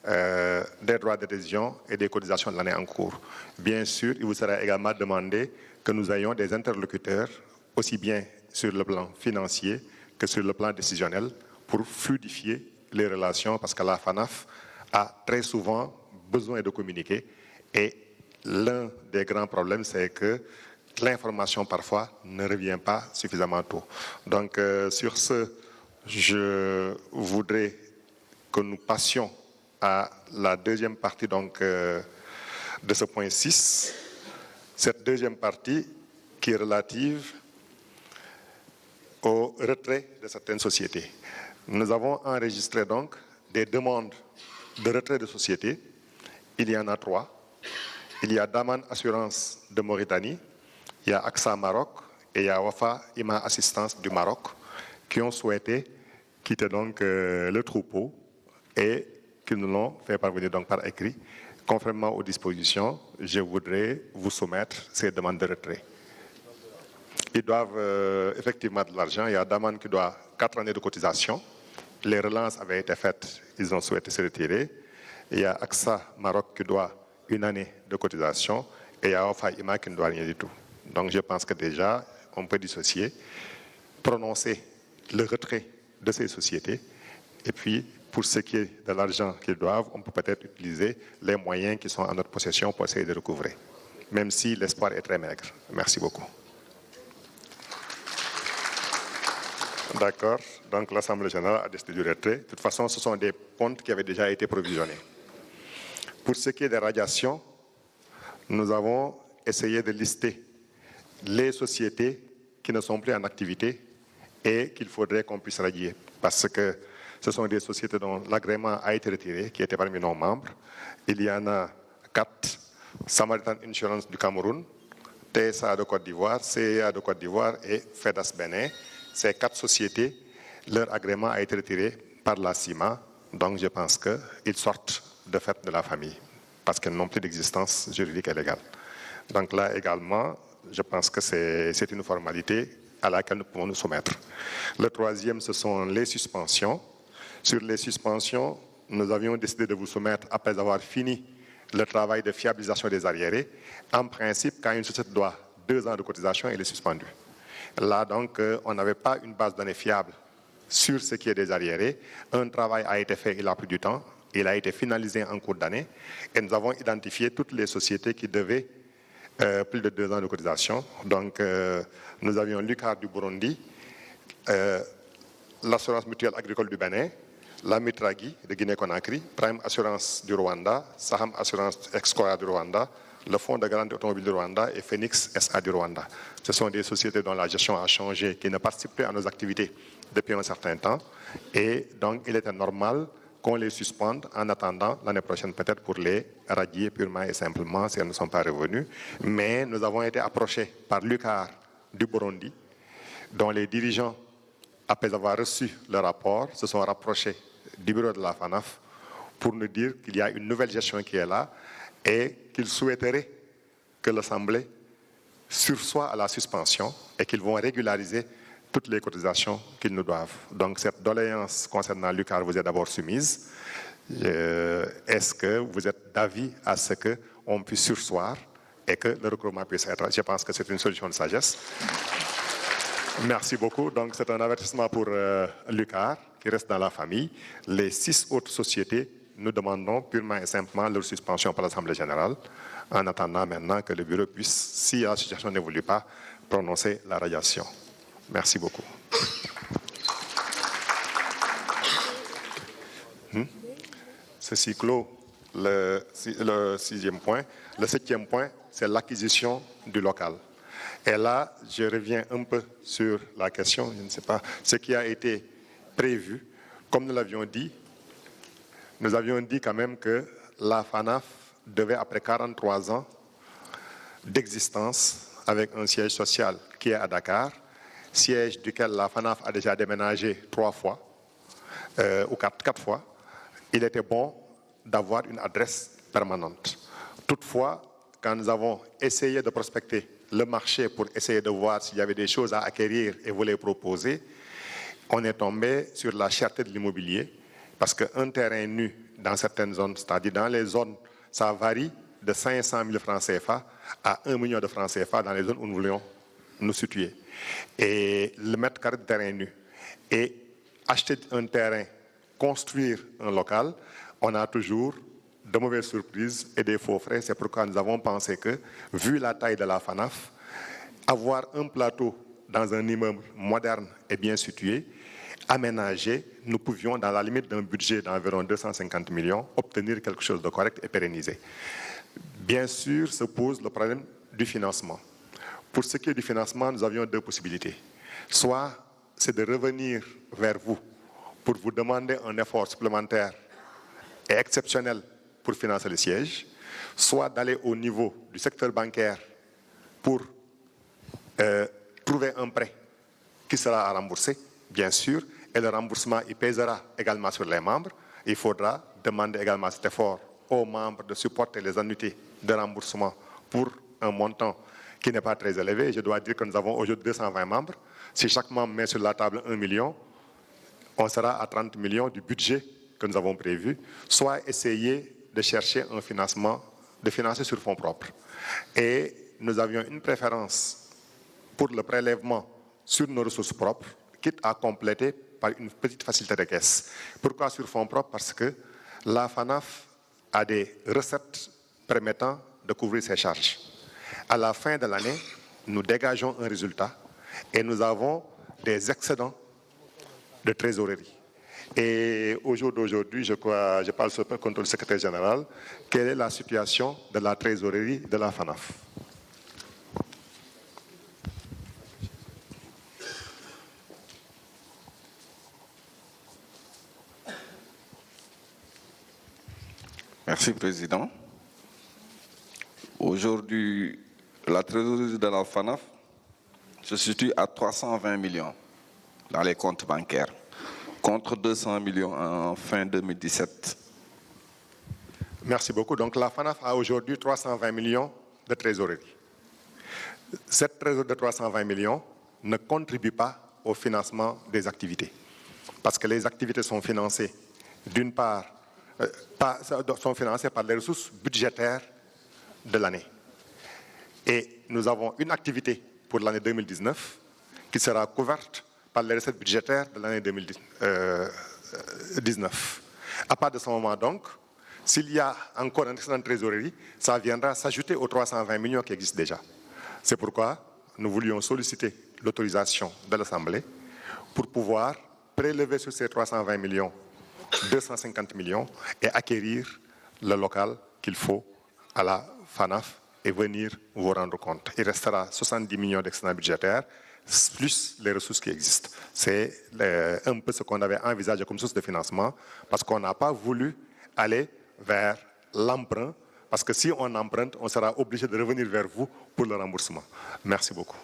des droits d'adhésion et des cotisations de l'année en cours. Bien sûr, il vous sera également demandé que nous ayons des interlocuteurs, aussi bien sur le plan financier que sur le plan décisionnel, pour fluidifier les relations, parce que la FANAF a très souvent besoin de communiquer. Et l'un des grands problèmes, c'est que l'information, parfois, ne revient pas suffisamment tôt. Donc, sur ce, je voudrais que nous passions à la deuxième partie donc, de ce point 6. Cette deuxième partie qui est relative au retrait de certaines sociétés. Nous avons enregistré donc des demandes de retrait de sociétés. Il y en a 3. Il y a Daman Assurance de Mauritanie, il y a AXA Maroc et il y a Wafa Ima Assistance du Maroc qui ont souhaité quitter donc le troupeau et qui nous l'ont fait parvenir donc par écrit. Conformément aux dispositions, je voudrais vous soumettre ces demandes de retrait. Ils doivent effectivement de l'argent. Il y a Daman qui doit 4 années de cotisation. Les relances avaient été faites, ils ont souhaité se retirer. Il y a AXA Maroc qui doit 1 année de cotisation et il y a Wafa Ima qui ne doit rien du tout. Donc je pense que déjà, on peut dissocier, prononcer le retrait de ces sociétés et puis pour ce qui est de l'argent qu'ils doivent, on peut peut-être utiliser les moyens qui sont en notre possession pour essayer de recouvrer, même si l'espoir est très maigre. Merci beaucoup. D'accord. Donc l'Assemblée générale a décidé du retrait. De toute façon, ce sont des comptes qui avaient déjà été provisionnés. Pour ce qui est des radiations, nous avons essayé de lister les sociétés qui ne sont plus en activité et qu'il faudrait qu'on puisse radier. Parce que ce sont des sociétés dont l'agrément a été retiré, qui étaient parmi nos membres. Il y en a 4. Samaritan Insurance du Cameroun, TSA de Côte d'Ivoire, CEA de Côte d'Ivoire et FEDAS Bénin. Ces 4 sociétés, leur agrément a été retiré par la CIMA. Donc je pense qu'ils sortent de fait de la famille, parce qu'elles n'ont plus d'existence juridique et légale. Donc là également, je pense que c'est une formalité à laquelle nous pouvons nous soumettre. Le 3e, ce sont les suspensions. Sur les suspensions, nous avions décidé de vous soumettre, après avoir fini le travail de fiabilisation des arriérés. En principe, quand une société doit 2 ans de cotisation, elle est suspendue. Là, donc, on n'avait pas une base de données fiable sur ce qui est des arriérés. Un travail a été fait, il a pris du temps, il a été finalisé en cours d'année et nous avons identifié toutes les sociétés qui devaient plus de 2 ans de cotisation. Donc, nous avions l'UCAR du Burundi, l'Assurance mutuelle agricole du Bénin, la Mitragi de Guinée-Conakry, Prime Assurance du Rwanda, Saham Assurance Excoa du Rwanda, le Fonds de garantie automobile du Rwanda et Phoenix SA du Rwanda. Ce sont des sociétés dont la gestion a changé, qui ne participent plus à nos activités depuis un certain temps. Et donc, il était normal qu'on les suspende en attendant l'année prochaine peut-être pour les radier purement et simplement si elles ne sont pas revenues. Mais nous avons été approchés par l'UCAR du Burundi, dont les dirigeants, après avoir reçu le rapport, se sont rapprochés du bureau de la FANAF pour nous dire qu'il y a une nouvelle gestion qui est là et qu'ils souhaiteraient que l'Assemblée sursoit à la suspension et qu'ils vont régulariser toutes les cotisations qu'ils nous doivent. Donc cette doléance concernant l'UCAR vous est d'abord soumise. Est-ce que vous êtes d'avis à ce qu'on puisse sursoir et que le recouvrement puisse être? Je pense que c'est une solution de sagesse. Merci beaucoup. Donc c'est un avertissement pour l'UCAR qui reste dans la famille. Les 6 autres sociétés, nous demandons purement et simplement leur suspension par l'Assemblée générale en attendant maintenant que le bureau puisse, si la situation n'évolue pas, prononcer la radiation. Merci beaucoup. Ceci clôt le 6e point. Le 7e point, c'est l'acquisition du local. Et là, je reviens un peu sur la question, je ne sais pas, ce qui a été prévu. Comme nous l'avions dit, nous avions dit quand même que la FANAF devait, après 43 ans d'existence, avec un siège social qui est à Dakar, siège duquel la FANAF a déjà déménagé 3 fois, ou 4 fois, il était bon d'avoir une adresse permanente. Toutefois, quand nous avons essayé de prospecter le marché pour essayer de voir s'il y avait des choses à acquérir et vous les proposer, on est tombé sur la cherté de l'immobilier, parce qu'un terrain nu dans certaines zones, c'est-à-dire dans les zones, ça varie de 500 000 francs CFA à 1 million de francs CFA dans les zones où nous voulions nous situer. Et le mètre carré de terrain nu. Et acheter un terrain, construire un local, on a toujours de mauvaises surprises et des faux frais. C'est pourquoi nous avons pensé que, vu la taille de la FANAF, avoir un plateau dans un immeuble moderne et bien situé, aménagé, nous pouvions, dans la limite d'un budget d'environ 250 millions, obtenir quelque chose de correct et pérennisé. Bien sûr, se pose le problème du financement. Pour ce qui est du financement, nous avions 2 possibilités. Soit c'est de revenir vers vous pour vous demander un effort supplémentaire et exceptionnel pour financer le siège, soit d'aller au niveau du secteur bancaire pour trouver un prêt qui sera à rembourser, bien sûr, et le remboursement il pèsera également sur les membres. Il faudra demander également cet effort aux membres de supporter les annuités de remboursement pour un montant qui n'est pas très élevé. Je dois dire que nous avons aujourd'hui 220 membres. Si chaque membre met sur la table 1 million, on sera à 30 millions du budget que nous avons prévu, soit essayer de chercher un financement, de financer sur fonds propres. Et nous avions une préférence pour le prélèvement sur nos ressources propres, quitte à compléter par une petite facilité de caisse. Pourquoi sur fonds propres? Parce que la FANAF a des recettes permettant de couvrir ses charges. À la fin de l'année, nous dégageons un résultat et nous avons des excédents de trésorerie. Et au jour d'aujourd'hui, je parle sous le contrôle du secrétaire général, quelle est la situation de la trésorerie de la FANAF? Merci, Président. Aujourd'hui, la trésorerie de la FANAF se situe à 320 millions dans les comptes bancaires, contre 200 millions en fin 2017. Merci beaucoup. Donc la FANAF a aujourd'hui 320 millions de trésorerie. Cette trésorerie de 320 millions ne contribue pas au financement des activités. Parce que les activités sont financées, d'une part, sont financées par les ressources budgétaires de l'année. Et nous avons une activité pour l'année 2019 qui sera couverte par les recettes budgétaires de l'année 2019. À part de ce moment donc, s'il y a encore un excédent de trésorerie, ça viendra s'ajouter aux 320 millions qui existent déjà. C'est pourquoi nous voulions solliciter l'autorisation de l'Assemblée pour pouvoir prélever sur ces 320 millions 250 millions et acquérir le local qu'il faut à la FANAF et venir vous rendre compte. Il restera 70 millions d'excédents budgétaires plus les ressources qui existent. C'est un peu ce qu'on avait envisagé comme source de financement parce qu'on n'a pas voulu aller vers l'emprunt parce que si on emprunte, on sera obligé de revenir vers vous pour le remboursement. Merci beaucoup.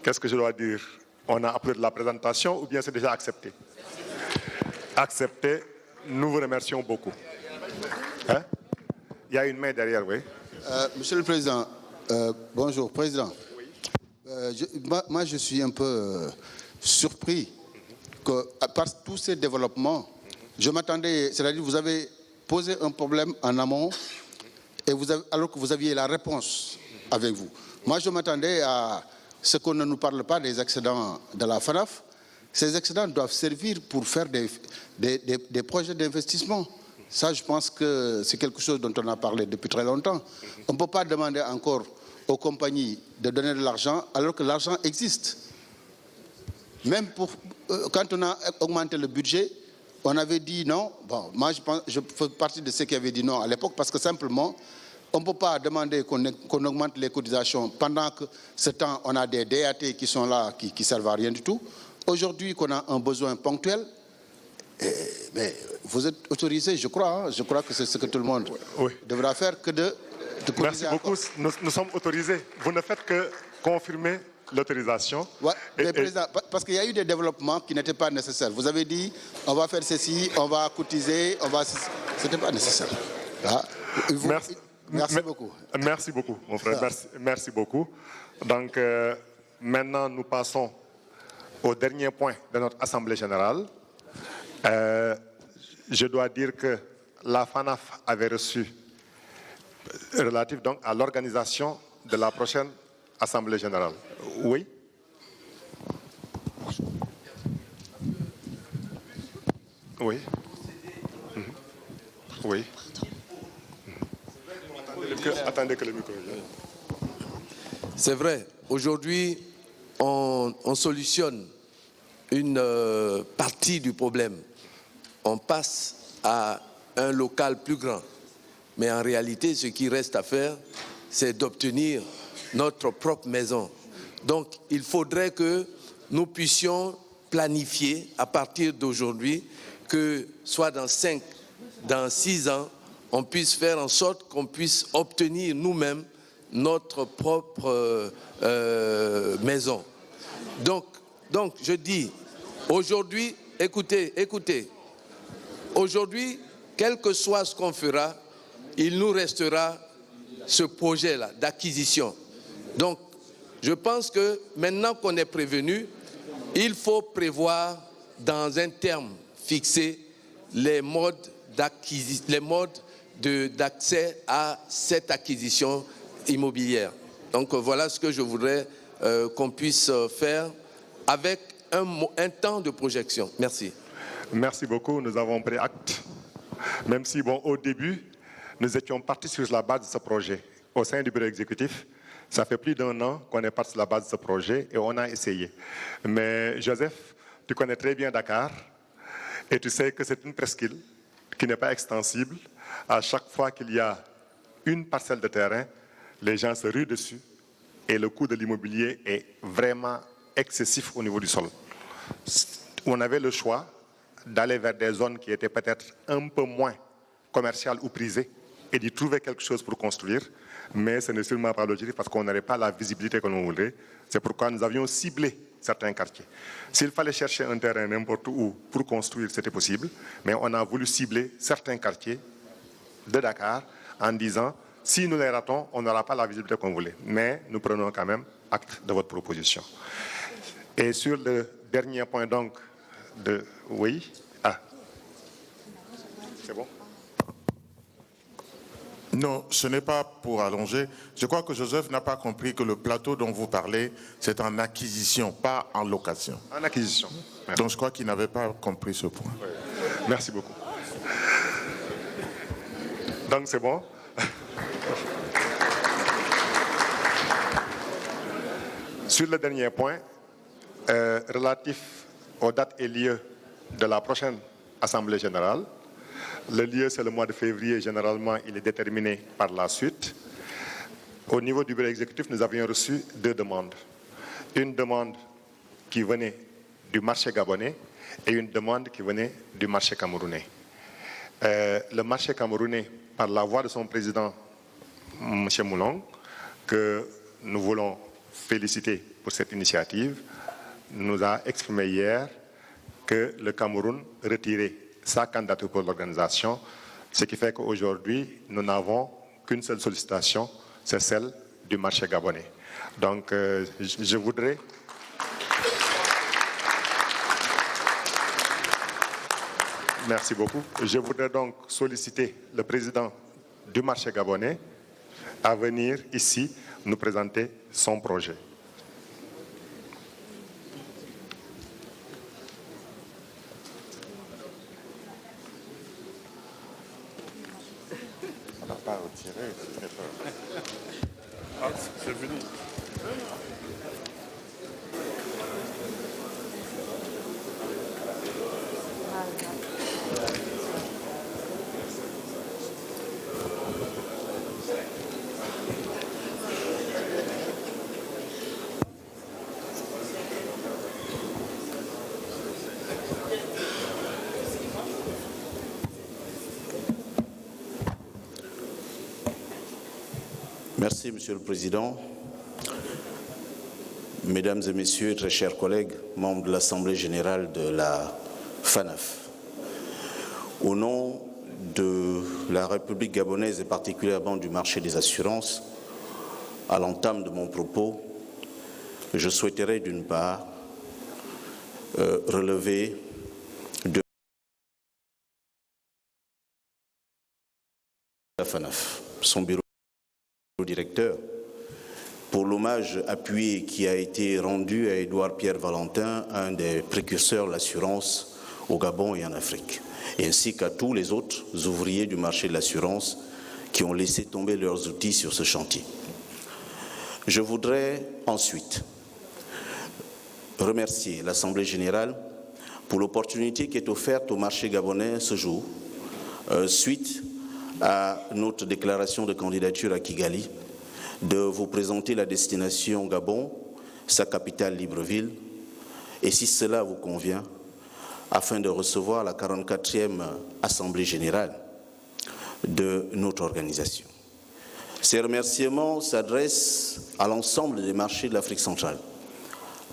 Qu'est-ce que je dois dire? On a appelé de la présentation ou bien c'est déjà accepté? Accepté. Nous vous remercions beaucoup. Hein? Il y a une main derrière, oui. Monsieur le Président, bonjour, Président. Moi, je suis un peu surpris que, par tous ces développements, je m'attendais, c'est-à-dire vous avez posé un problème en amont et alors que vous aviez la réponse avec vous. Moi, je m'attendais à ce qu'on ne nous parle pas des excédents de la FANAF. Ces excédents doivent servir pour faire des projets d'investissement. Ça, je pense que c'est quelque chose dont on a parlé depuis très longtemps. On ne peut pas demander encore aux compagnies de donner de l'argent alors que l'argent existe. Même quand on a augmenté le budget, on avait dit non. Bon, moi, je fais partie de ceux qui avaient dit non à l'époque parce que simplement, on ne peut pas demander qu'on augmente les cotisations pendant que ce temps, on a des DAT qui sont là, qui ne servent à rien du tout. Aujourd'hui, qu'on a un besoin ponctuel, mais vous êtes autorisé, je crois. Je crois que c'est ce que tout le monde devra faire que de Merci beaucoup. Nous sommes autorisés. Vous ne faites que confirmer l'autorisation. Ouais, Président, parce qu'il y a eu des développements qui n'étaient pas nécessaires. Vous avez dit, on va faire ceci, on va cotiser, Ce n'était pas nécessaire. Ah, merci beaucoup. Merci beaucoup, mon frère. Merci beaucoup. Donc, maintenant, nous passons au dernier point de notre Assemblée générale. Je dois dire que la FANAF avait reçu, relatif donc à l'organisation de la prochaine Assemblée générale. Oui? Oui? Oui? Attendez que le micro. C'est vrai, aujourd'hui, on solutionne une partie du problème. On passe à un local plus grand. Mais en réalité, ce qui reste à faire, c'est d'obtenir notre propre maison. Donc, il faudrait que nous puissions planifier à partir d'aujourd'hui que soit dans 5, dans 6 ans, on puisse faire en sorte qu'on puisse obtenir nous-mêmes notre propre maison. Donc, je dis, aujourd'hui, écoutez, aujourd'hui, quel que soit ce qu'on fera, il nous restera ce projet-là d'acquisition. Donc, je pense que maintenant qu'on est prévenu, il faut prévoir dans un terme fixé les modes d'accès à cette acquisition immobilière. Donc, voilà ce que je voudrais qu'on puisse faire avec un temps de projection. Merci. Merci beaucoup. Nous avons pris acte. Même si, bon, au début, nous étions partis sur la base de ce projet. Au sein du bureau exécutif, ça fait plus d'1 an qu'on est parti sur la base de ce projet et on a essayé. Mais Joseph, tu connais très bien Dakar et tu sais que c'est une presqu'île qui n'est pas extensible. À chaque fois qu'il y a une parcelle de terrain, les gens se ruent dessus et le coût de l'immobilier est vraiment excessif au niveau du sol. On avait le choix d'aller vers des zones qui étaient peut-être un peu moins commerciales ou prisées et d'y trouver quelque chose pour construire, mais ce n'est sûrement pas l'objectif parce qu'on n'avait pas la visibilité que l'on voulait. C'est pourquoi nous avions ciblé certains quartiers. S'il fallait chercher un terrain n'importe où pour construire, c'était possible, mais on a voulu cibler certains quartiers de Dakar en disant, si nous les ratons, on n'aura pas la visibilité qu'on voulait. Mais nous prenons quand même acte de votre proposition. Et sur le dernier point donc de... Oui? Ah. C'est bon? Non, ce n'est pas pour allonger. Je crois que Joseph n'a pas compris que le plateau dont vous parlez, c'est en acquisition, pas en location. En acquisition. Merci. Donc je crois qu'il n'avait pas compris ce point. Oui. Merci beaucoup. Donc c'est bon. Sur le dernier point, relatif aux dates et lieux de la prochaine Assemblée générale, le lieu, c'est le mois de février. Généralement, il est déterminé par la suite. Au niveau du bureau exécutif, nous avions reçu 2 demandes. Une demande qui venait du marché gabonais et une demande qui venait du marché camerounais. Le marché camerounais, par la voix de son président, M. Moulong, que nous voulons féliciter pour cette initiative, nous a exprimé hier que le Cameroun retirait sa candidature pour l'organisation, ce qui fait qu'aujourd'hui, nous n'avons qu'une seule sollicitation, c'est celle du marché gabonais. Donc, je voudrais... Merci beaucoup. Je voudrais donc solliciter le président du marché gabonais à venir ici nous présenter son projet. On n'a pas retiré, c'est très peur. Ah, c'est venu. Merci, Monsieur le Président. Mesdames et Messieurs, très chers collègues, membres de l'Assemblée générale de la FANAF, au nom de la République gabonaise et particulièrement du marché des assurances, à l'entame de mon propos, je souhaiterais d'une part relever de la FANAF, son bureau directeur, pour l'hommage appuyé qui a été rendu à Édouard Pierre Valentin, un des précurseurs de l'assurance au Gabon et en Afrique, ainsi qu'à tous les autres ouvriers du marché de l'assurance qui ont laissé tomber leurs outils sur ce chantier. Je voudrais ensuite remercier l'Assemblée générale pour l'opportunité qui est offerte au marché gabonais ce jour, suite à notre déclaration de candidature à Kigali, de vous présenter la destination Gabon, sa capitale Libreville, et si cela vous convient, afin de recevoir la 44e Assemblée générale de notre organisation. Ces remerciements s'adressent à l'ensemble des marchés de l'Afrique centrale,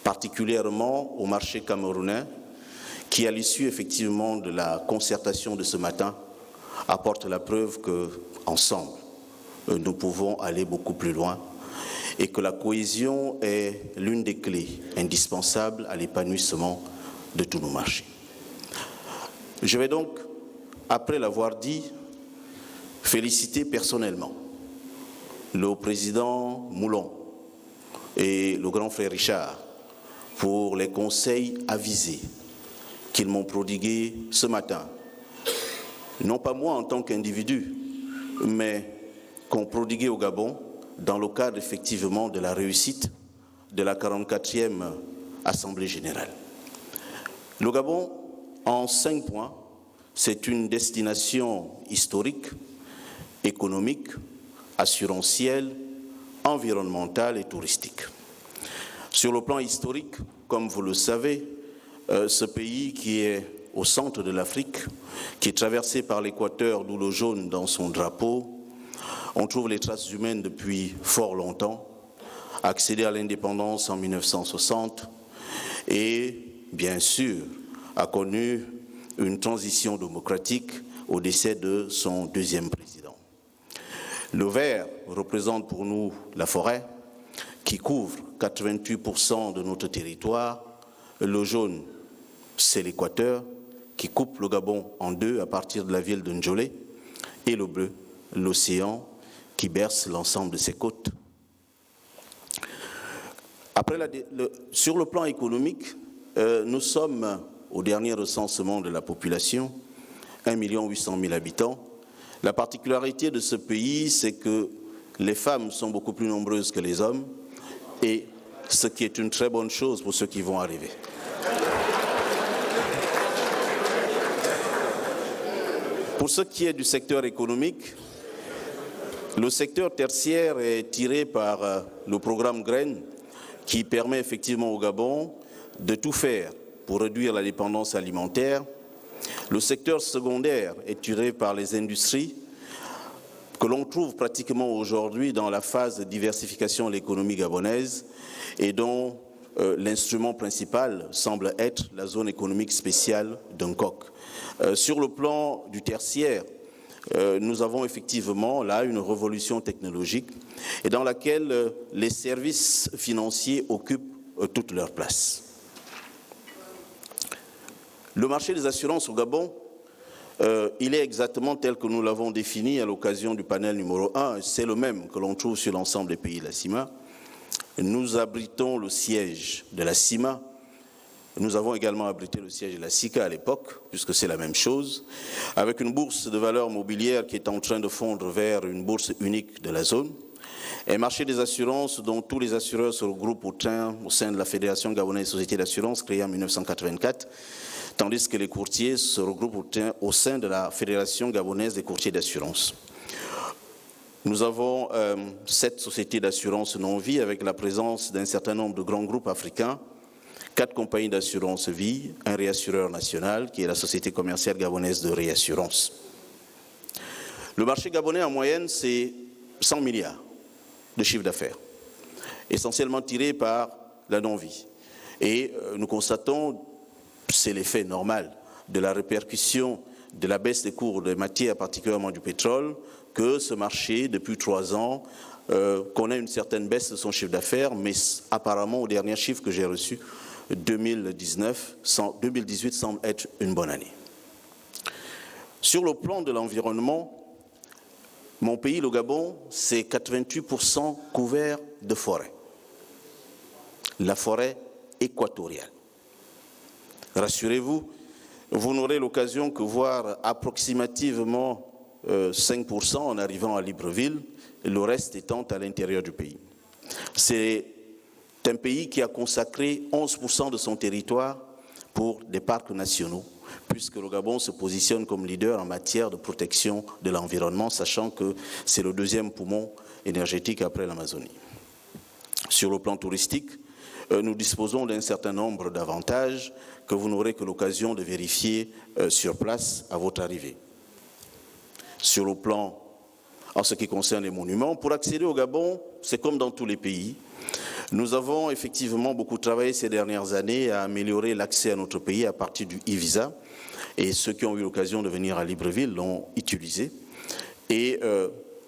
particulièrement au marché camerounais, qui, à l'issue effectivement de la concertation de ce matin, apporte la preuve qu'ensemble, nous pouvons aller beaucoup plus loin et que la cohésion est l'une des clés indispensables à l'épanouissement de tous nos marchés. Je vais donc, après l'avoir dit, féliciter personnellement le président Moulon et le grand frère Richard pour les conseils avisés qu'ils m'ont prodigués ce matin. Non pas moi en tant qu'individu, mais qu'ont prodigué au Gabon dans le cadre effectivement de la réussite de la 44e Assemblée générale. Le Gabon, en 5 points, c'est une destination historique, économique, assurantielle, environnementale et touristique. Sur le plan historique, comme vous le savez, ce pays qui est au centre de l'Afrique, qui est traversé par l'équateur, d'où le jaune dans son drapeau, on trouve les traces humaines depuis fort longtemps, accédé à l'indépendance en 1960 et, bien sûr, a connu une transition démocratique au décès de son 2e président. Le vert représente pour nous la forêt, qui couvre 88% de notre territoire. Le jaune, c'est l'équateur, qui coupe le Gabon en deux à partir de la ville de Ndjolé, et le bleu, l'océan, qui berce l'ensemble de ces côtes. Après sur le plan économique, nous sommes au dernier recensement de la population, 1 800 000 habitants. La particularité de ce pays, c'est que les femmes sont beaucoup plus nombreuses que les hommes, et ce qui est une très bonne chose pour ceux qui vont arriver. Pour ce qui est du secteur économique, le secteur tertiaire est tiré par le programme Graines qui permet effectivement au Gabon de tout faire pour réduire la dépendance alimentaire. Le secteur secondaire est tiré par les industries que l'on trouve pratiquement aujourd'hui dans la phase de diversification de l'économie gabonaise et dont l'instrument principal semble être la zone économique spéciale d'Ungkok. Sur le plan du tertiaire, nous avons effectivement là une révolution technologique et dans laquelle les services financiers occupent toute leur place. Le marché des assurances au Gabon, il est exactement tel que nous l'avons défini à l'occasion du panel numéro 1. C'est le même que l'on trouve sur l'ensemble des pays de la CIMA. Nous abritons le siège de la CIMA. Nous avons également abrité le siège de la SICA à l'époque, puisque c'est la même chose, avec une bourse de valeurs mobilières qui est en train de fondre vers une bourse unique de la zone. Un marché des assurances dont tous les assureurs se regroupent au sein de la Fédération gabonaise des sociétés d'assurance créée en 1984, tandis que les courtiers se regroupent au sein de la Fédération gabonaise des courtiers d'assurance. Nous avons 7 sociétés d'assurance non-vie avec la présence d'un certain nombre de grands groupes africains, 4 compagnies d'assurance vie, un réassureur national qui est la Société commerciale gabonaise de réassurance. Le marché gabonais en moyenne, c'est 100 milliards de chiffre d'affaires, essentiellement tiré par la non-vie. Et nous constatons, c'est l'effet normal de la répercussion de la baisse des cours des matières, particulièrement du pétrole, que ce marché, depuis 3 ans, connaît une certaine baisse de son chiffre d'affaires, mais apparemment, au dernier chiffre que j'ai reçu, 2018 semble être une bonne année. Sur le plan de l'environnement, mon pays, le Gabon, c'est 88% couvert de forêt. La forêt équatoriale. Rassurez-vous, vous n'aurez l'occasion que voir approximativement 5% en arrivant à Libreville, le reste étant à l'intérieur du pays. C'est un pays qui a consacré 11% de son territoire pour des parcs nationaux, puisque le Gabon se positionne comme leader en matière de protection de l'environnement, sachant que c'est le 2e poumon énergétique après l'Amazonie. Sur le plan touristique, nous disposons d'un certain nombre d'avantages que vous n'aurez que l'occasion de vérifier sur place à votre arrivée. Sur le plan, en ce qui concerne les monuments, pour accéder au Gabon, c'est comme dans tous les pays. Nous avons effectivement beaucoup travaillé ces dernières années à améliorer l'accès à notre pays à partir du e-visa. Et ceux qui ont eu l'occasion de venir à Libreville l'ont utilisé. Et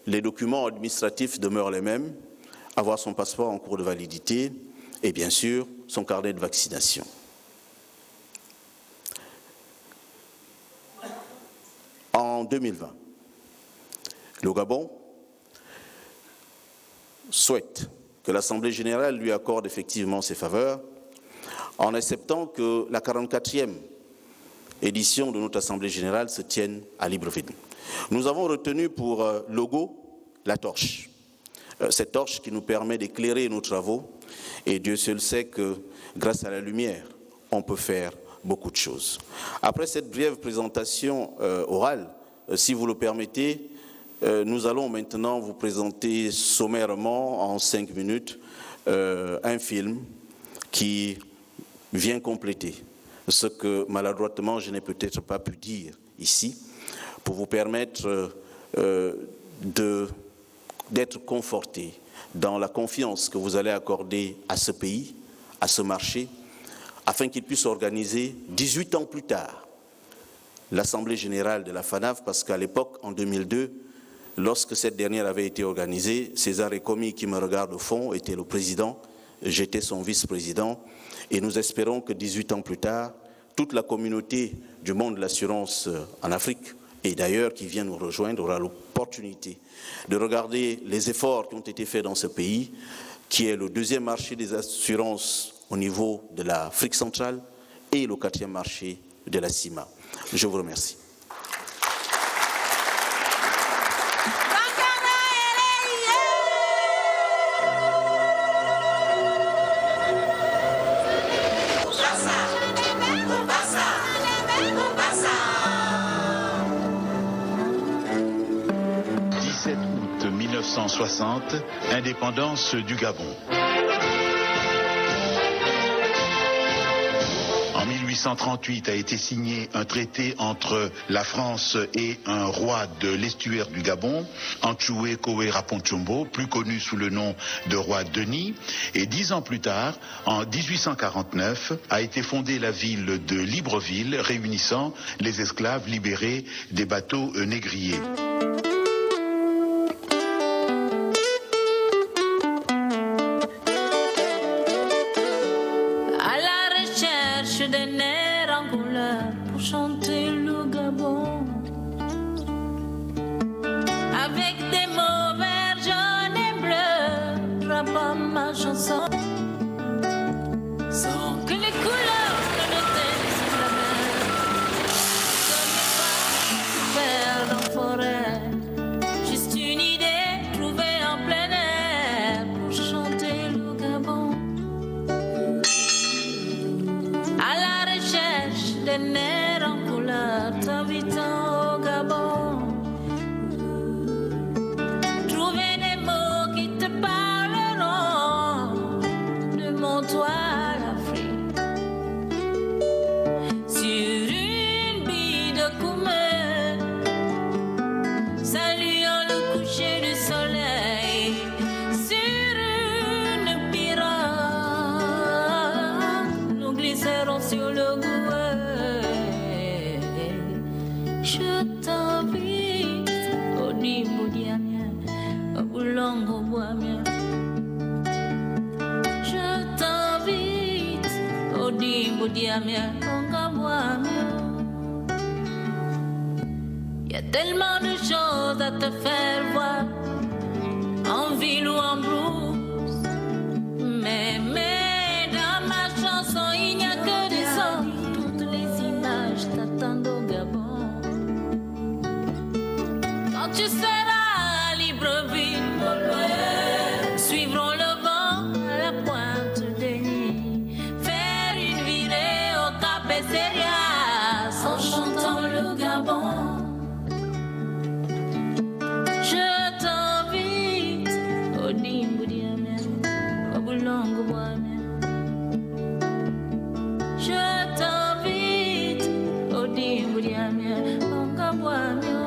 les documents administratifs demeurent les mêmes, avoir son passeport en cours de validité et bien sûr son carnet de vaccination. En 2020, le Gabon souhaite que l'Assemblée générale lui accorde effectivement ses faveurs en acceptant que la 44e édition de notre Assemblée générale se tienne à Libreville. Nous avons retenu pour logo la torche. Cette torche qui nous permet d'éclairer nos travaux et Dieu seul sait que grâce à la lumière, on peut faire beaucoup de choses. Après cette brève présentation orale, si vous le permettez, nous allons maintenant vous présenter sommairement en 5 minutes un film qui vient compléter ce que maladroitement je n'ai peut-être pas pu dire ici pour vous permettre d'être conforté dans la confiance que vous allez accorder à ce pays, à ce marché, afin qu'il puisse organiser 18 ans plus tard l'Assemblée générale de la FANAF, parce qu'à l'époque, en 2002, lorsque cette dernière avait été organisée, César Ekomi, qui me regarde au fond, était le président, j'étais son vice-président, et nous espérons que 18 ans plus tard, toute la communauté du monde de l'assurance en Afrique, et d'ailleurs qui vient nous rejoindre, aura opportunité de regarder les efforts qui ont été faits dans ce pays, qui est le deuxième marché des assurances au niveau de l'Afrique centrale et le quatrième marché de la CIMA. Je vous remercie. Août 1960, indépendance du Gabon. En 1838 a été signé un traité entre la France et un roi de l'estuaire du Gabon, Antchoué Koué Raponchombo, plus connu sous le nom de roi Denis. Et 10 ans plus tard, en 1849, a été fondée la ville de Libreville, réunissant les esclaves libérés des bateaux négriers. Chanter le Gabon avec des mots verts, jaunes et bleus, drapant ma chanson sans que les couleurs de nos têtes se la mer comme les pas dans forêt, juste une idée trouvée en plein air pour chanter le Gabon à la recherche des nerfs t'invitant au Gabon, trouver des mots qui te parleront de mon toit à l'Afrique, sur une bille de Koumé, saluant le coucher du soleil, sur une pirogue, nous glisserons sur le Goué. Je t'invite au Nimoudiamien, au Boulongo Boamien. Je t'invite au Nimoudiamien, au Gabouamien. Y a tellement de choses à te faire voir, en ville ou en blues. Mais dans ma chanson, il n'y a que des sons, toutes les images t'attendent au Gabon. Tu seras à Libreville, suivrons le vent à la pointe des nids, faire une virée au Cap Serias en chantant le Gabon. Je t'invite au Nimoudiamien, au Boulongo Boamien. Je t'invite au Nimoudiamien, au Gabouamien.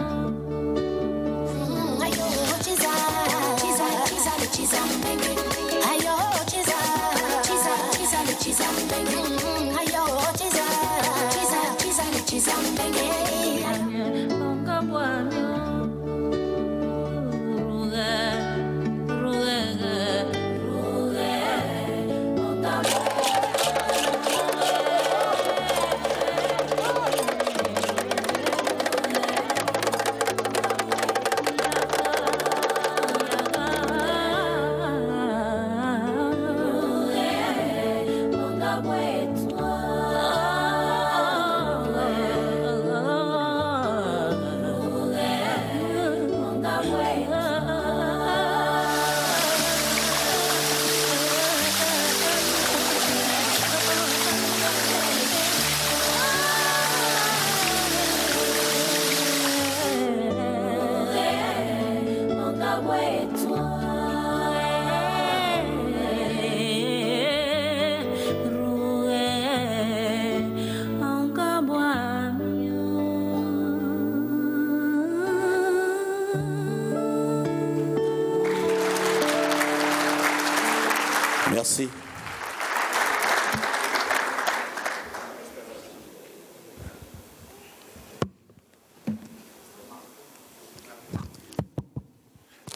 Merci.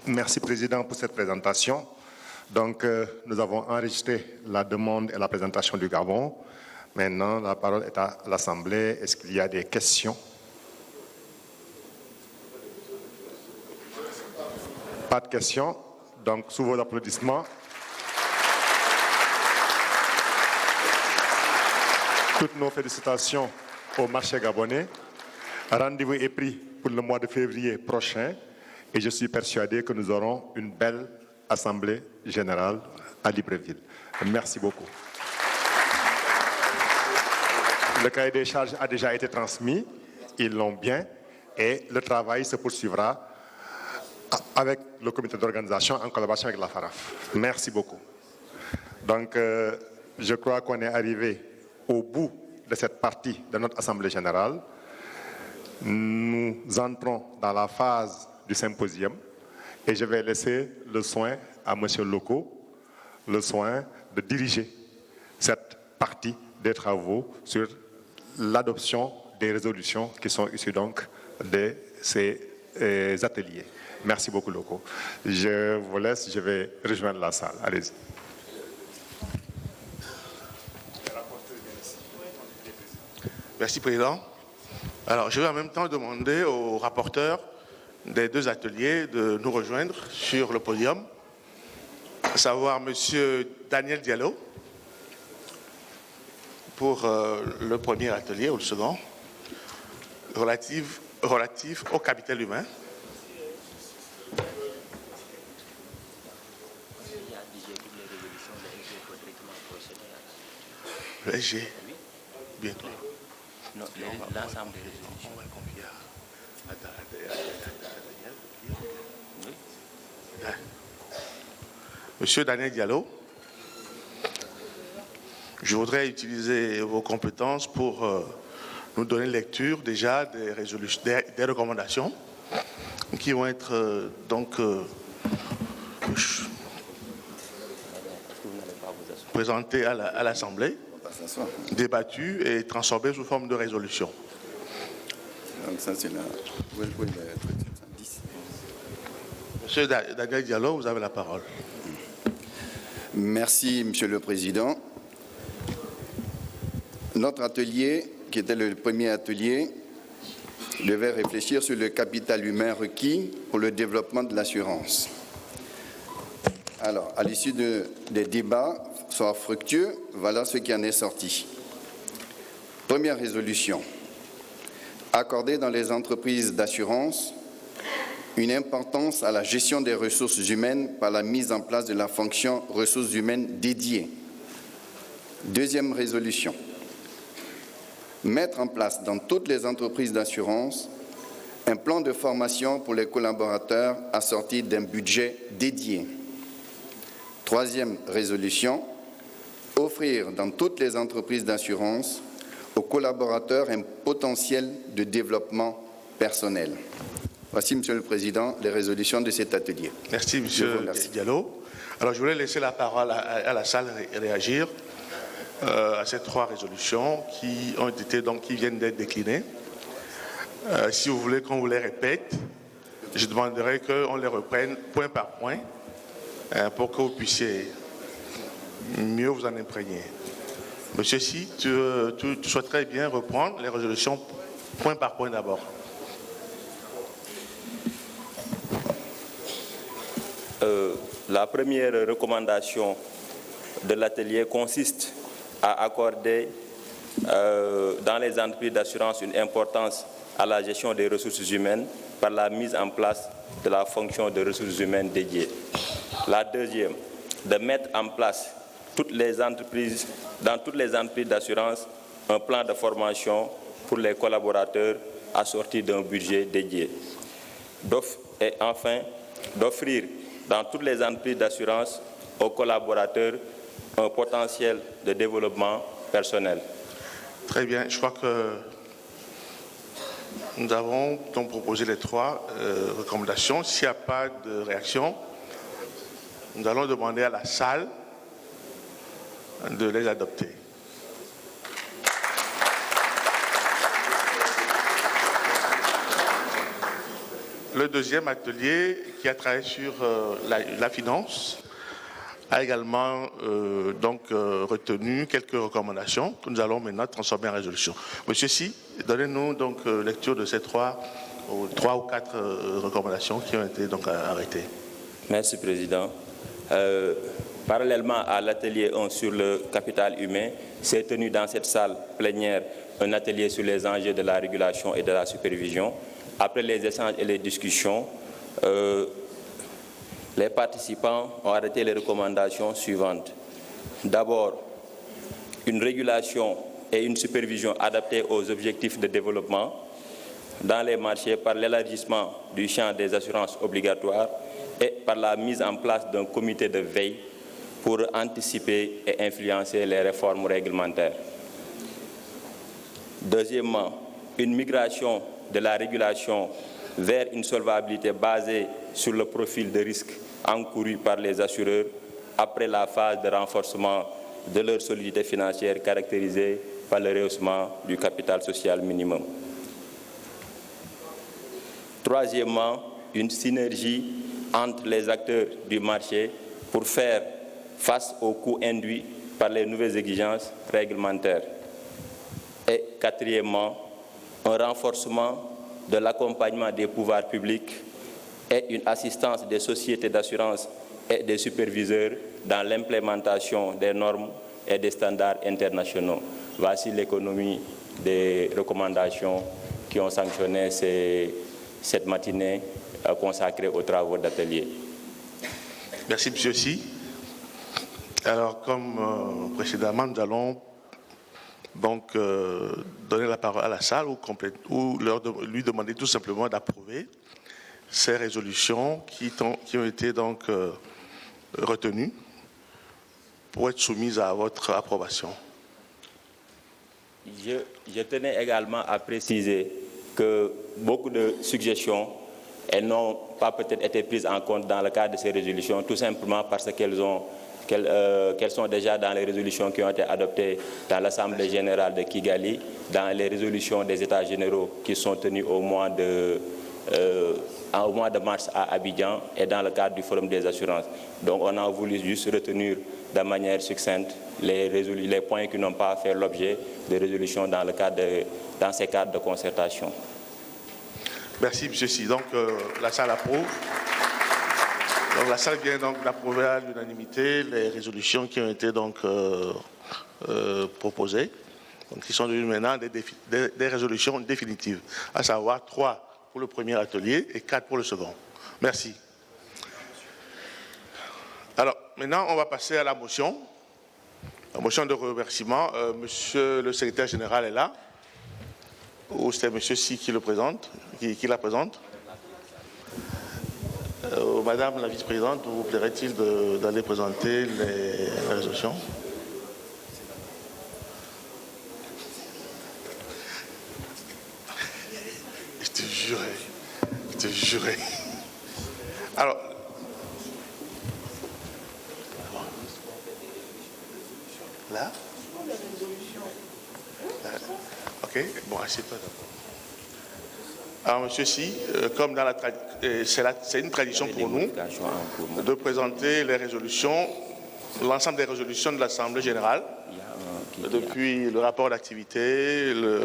Merci, Président, pour cette présentation. Donc, nous avons enregistré la demande et la présentation du Gabon. Maintenant, la parole est à l'Assemblée. Est-ce qu'il y a des questions? Pas de questions. Donc, sous vos applaudissements, toutes nos félicitations au marché gabonais. Rendez-vous est pris pour le mois de février prochain et je suis persuadé que nous aurons une belle assemblée générale à Libreville. Merci beaucoup. Le cahier des charges a déjà été transmis, ils l'ont bien et le travail se poursuivra avec le comité d'organisation en collaboration avec la FARAF. Merci beaucoup. Donc, je crois qu'on est arrivé au bout de cette partie de notre Assemblée générale. Nous entrons dans la phase du symposium et je vais laisser le soin à M. Loko, le soin de diriger cette partie des travaux sur l'adoption des résolutions qui sont issues donc de ces ateliers. Merci beaucoup, Loko. Je vous laisse, je vais rejoindre la salle. Allez-y. Merci, Président. Alors, je vais en même temps demander aux rapporteurs des deux ateliers de nous rejoindre sur le podium, à savoir M. Daniel Diallo pour le premier atelier ou le second, relatif au capital humain. Le SG, bientôt. Non, l'ensemble des résolutions. On va le confier à Daniel. Monsieur Daniel Diallo, je voudrais utiliser vos compétences pour nous donner lecture déjà des résolutions, des recommandations qui vont être présentées à l'Assemblée, débattues et transformées sous forme de résolution. Donc ça, c'est la... Monsieur Daniel Diallo, vous avez la parole. Merci, Monsieur le Président. Notre atelier, qui était le premier atelier, devait réfléchir sur le capital humain requis pour le développement de l'assurance. Alors, à l'issue des débats, soit fructueux, voilà ce qui en est sorti. Première résolution. Accorder dans les entreprises d'assurance une importance à la gestion des ressources humaines par la mise en place de la fonction ressources humaines dédiée. Deuxième résolution. Mettre en place dans toutes les entreprises d'assurance un plan de formation pour les collaborateurs assorti d'un budget dédié. Troisième résolution. Offrir dans toutes les entreprises d'assurance aux collaborateurs un potentiel de développement personnel. Voici, Monsieur le Président, les résolutions de cet atelier. Merci, Monsieur Diallo. Alors, je voulais laisser la parole à la salle réagir à ces trois résolutions qui ont été qui viennent d'être déclinées. Si vous voulez qu'on vous les répète, je demanderai qu'on les reprenne point par point pour que vous puissiez mieux vous en imprégner. Monsieur Si, tu souhaiterais bien reprendre les résolutions point par point d'abord. La première recommandation de l'atelier consiste à accorder dans les entreprises d'assurance une importance à la gestion des ressources humaines par la mise en place de la fonction de ressources humaines dédiée. La deuxième, de mettre en place dans toutes les entreprises d'assurance un plan de formation pour les collaborateurs assorti d'un budget dédié. Et enfin, d'offrir dans toutes les entreprises d'assurance aux collaborateurs un potentiel de développement personnel. Très bien, je crois que nous avons donc proposé les trois recommandations. S'il n'y a pas de réaction, nous allons demander à la salle de les adopter. Le deuxième atelier, qui a travaillé sur la finance, a également retenu quelques recommandations que nous allons maintenant transformer en résolution. Monsieur Si, donnez-nous donc lecture de ces trois ou quatre recommandations qui ont été donc arrêtées. Merci, Président. Parallèlement à l'atelier 1 sur le capital humain, s'est tenu dans cette salle plénière un atelier sur les enjeux de la régulation et de la supervision. Après les échanges et les discussions, les participants ont arrêté les recommandations suivantes. D'abord, une régulation et une supervision adaptées aux objectifs de développement dans les marchés par l'élargissement du champ des assurances obligatoires et par la mise en place d'un comité de veille pour anticiper et influencer les réformes réglementaires. Deuxièmement, une migration de la régulation vers une solvabilité basée sur le profil de risque encouru par les assureurs après la phase de renforcement de leur solidité financière caractérisée par le rehaussement du capital social minimum. Troisièmement, une synergie entre les acteurs du marché pour faire face aux coûts induits par les nouvelles exigences réglementaires. Et quatrièmement, un renforcement de l'accompagnement des pouvoirs publics et une assistance des sociétés d'assurance et des superviseurs dans l'implémentation des normes et des standards internationaux. Voici l'économie des recommandations qui ont sanctionné cette matinée consacrée aux travaux d'atelier. Merci, M. Si. Alors, comme précédemment, nous allons donc donner la parole à la salle ou lui demander tout simplement d'approuver ces résolutions qui ont été donc retenues pour être soumises à votre approbation. Je tenais également à préciser que beaucoup de suggestions elles n'ont pas peut-être été prises en compte dans le cadre de ces résolutions, tout simplement parce qu'elles sont déjà dans les résolutions qui ont été adoptées dans l'Assemblée générale de Kigali, dans les résolutions des États généraux qui sont tenus au mois de mars à Abidjan et dans le cadre du Forum des assurances. Donc on a voulu juste retenir de manière succincte les points qui n'ont pas fait l'objet de résolutions dans ces cadres de concertation. Merci, M. Si. Donc, la salle approuve. Donc, la salle vient donc d'approuver à l'unanimité les résolutions qui ont été donc proposées, donc qui sont devenues maintenant des résolutions définitives, à savoir 3 pour le premier atelier et 4 pour le second. Merci. Alors, maintenant, on va passer à la motion de remerciement. Monsieur le secrétaire général est là. Ou c'est M. Si qui le présente, qui la présente. Madame la vice-présidente, vous plairait-il d'aller présenter les résolutions? Je te jurais. Alors, là? Ok, bon, assieds-toi d'abord. Alors, monsieur Si, comme dans c'est une tradition pour nous de présenter les résolutions, l'ensemble des résolutions de l'Assemblée générale, depuis le rapport d'activité, le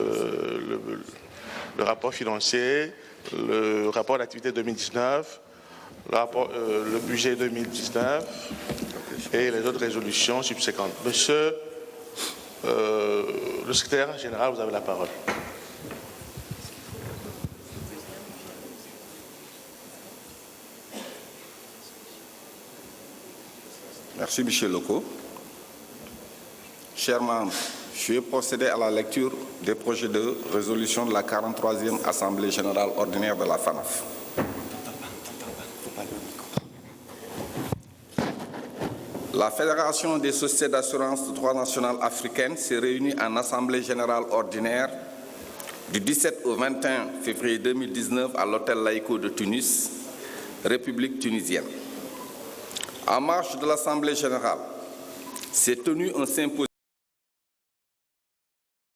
rapport financier, le rapport d'activité 2019, le budget 2019 et les autres résolutions subséquentes. Monsieur le secrétaire général, vous avez la parole. Merci, M. Loko. Chers membres, je vais procéder à la lecture des projets de résolution de la 43e Assemblée générale ordinaire de la FANAF. La Fédération des sociétés d'assurance de droit national africaine s'est réunie en Assemblée générale ordinaire du 17 au 21 février 2019 à l'hôtel Laïko de Tunis, République tunisienne. En marge de l'Assemblée générale, s'est tenu un symposium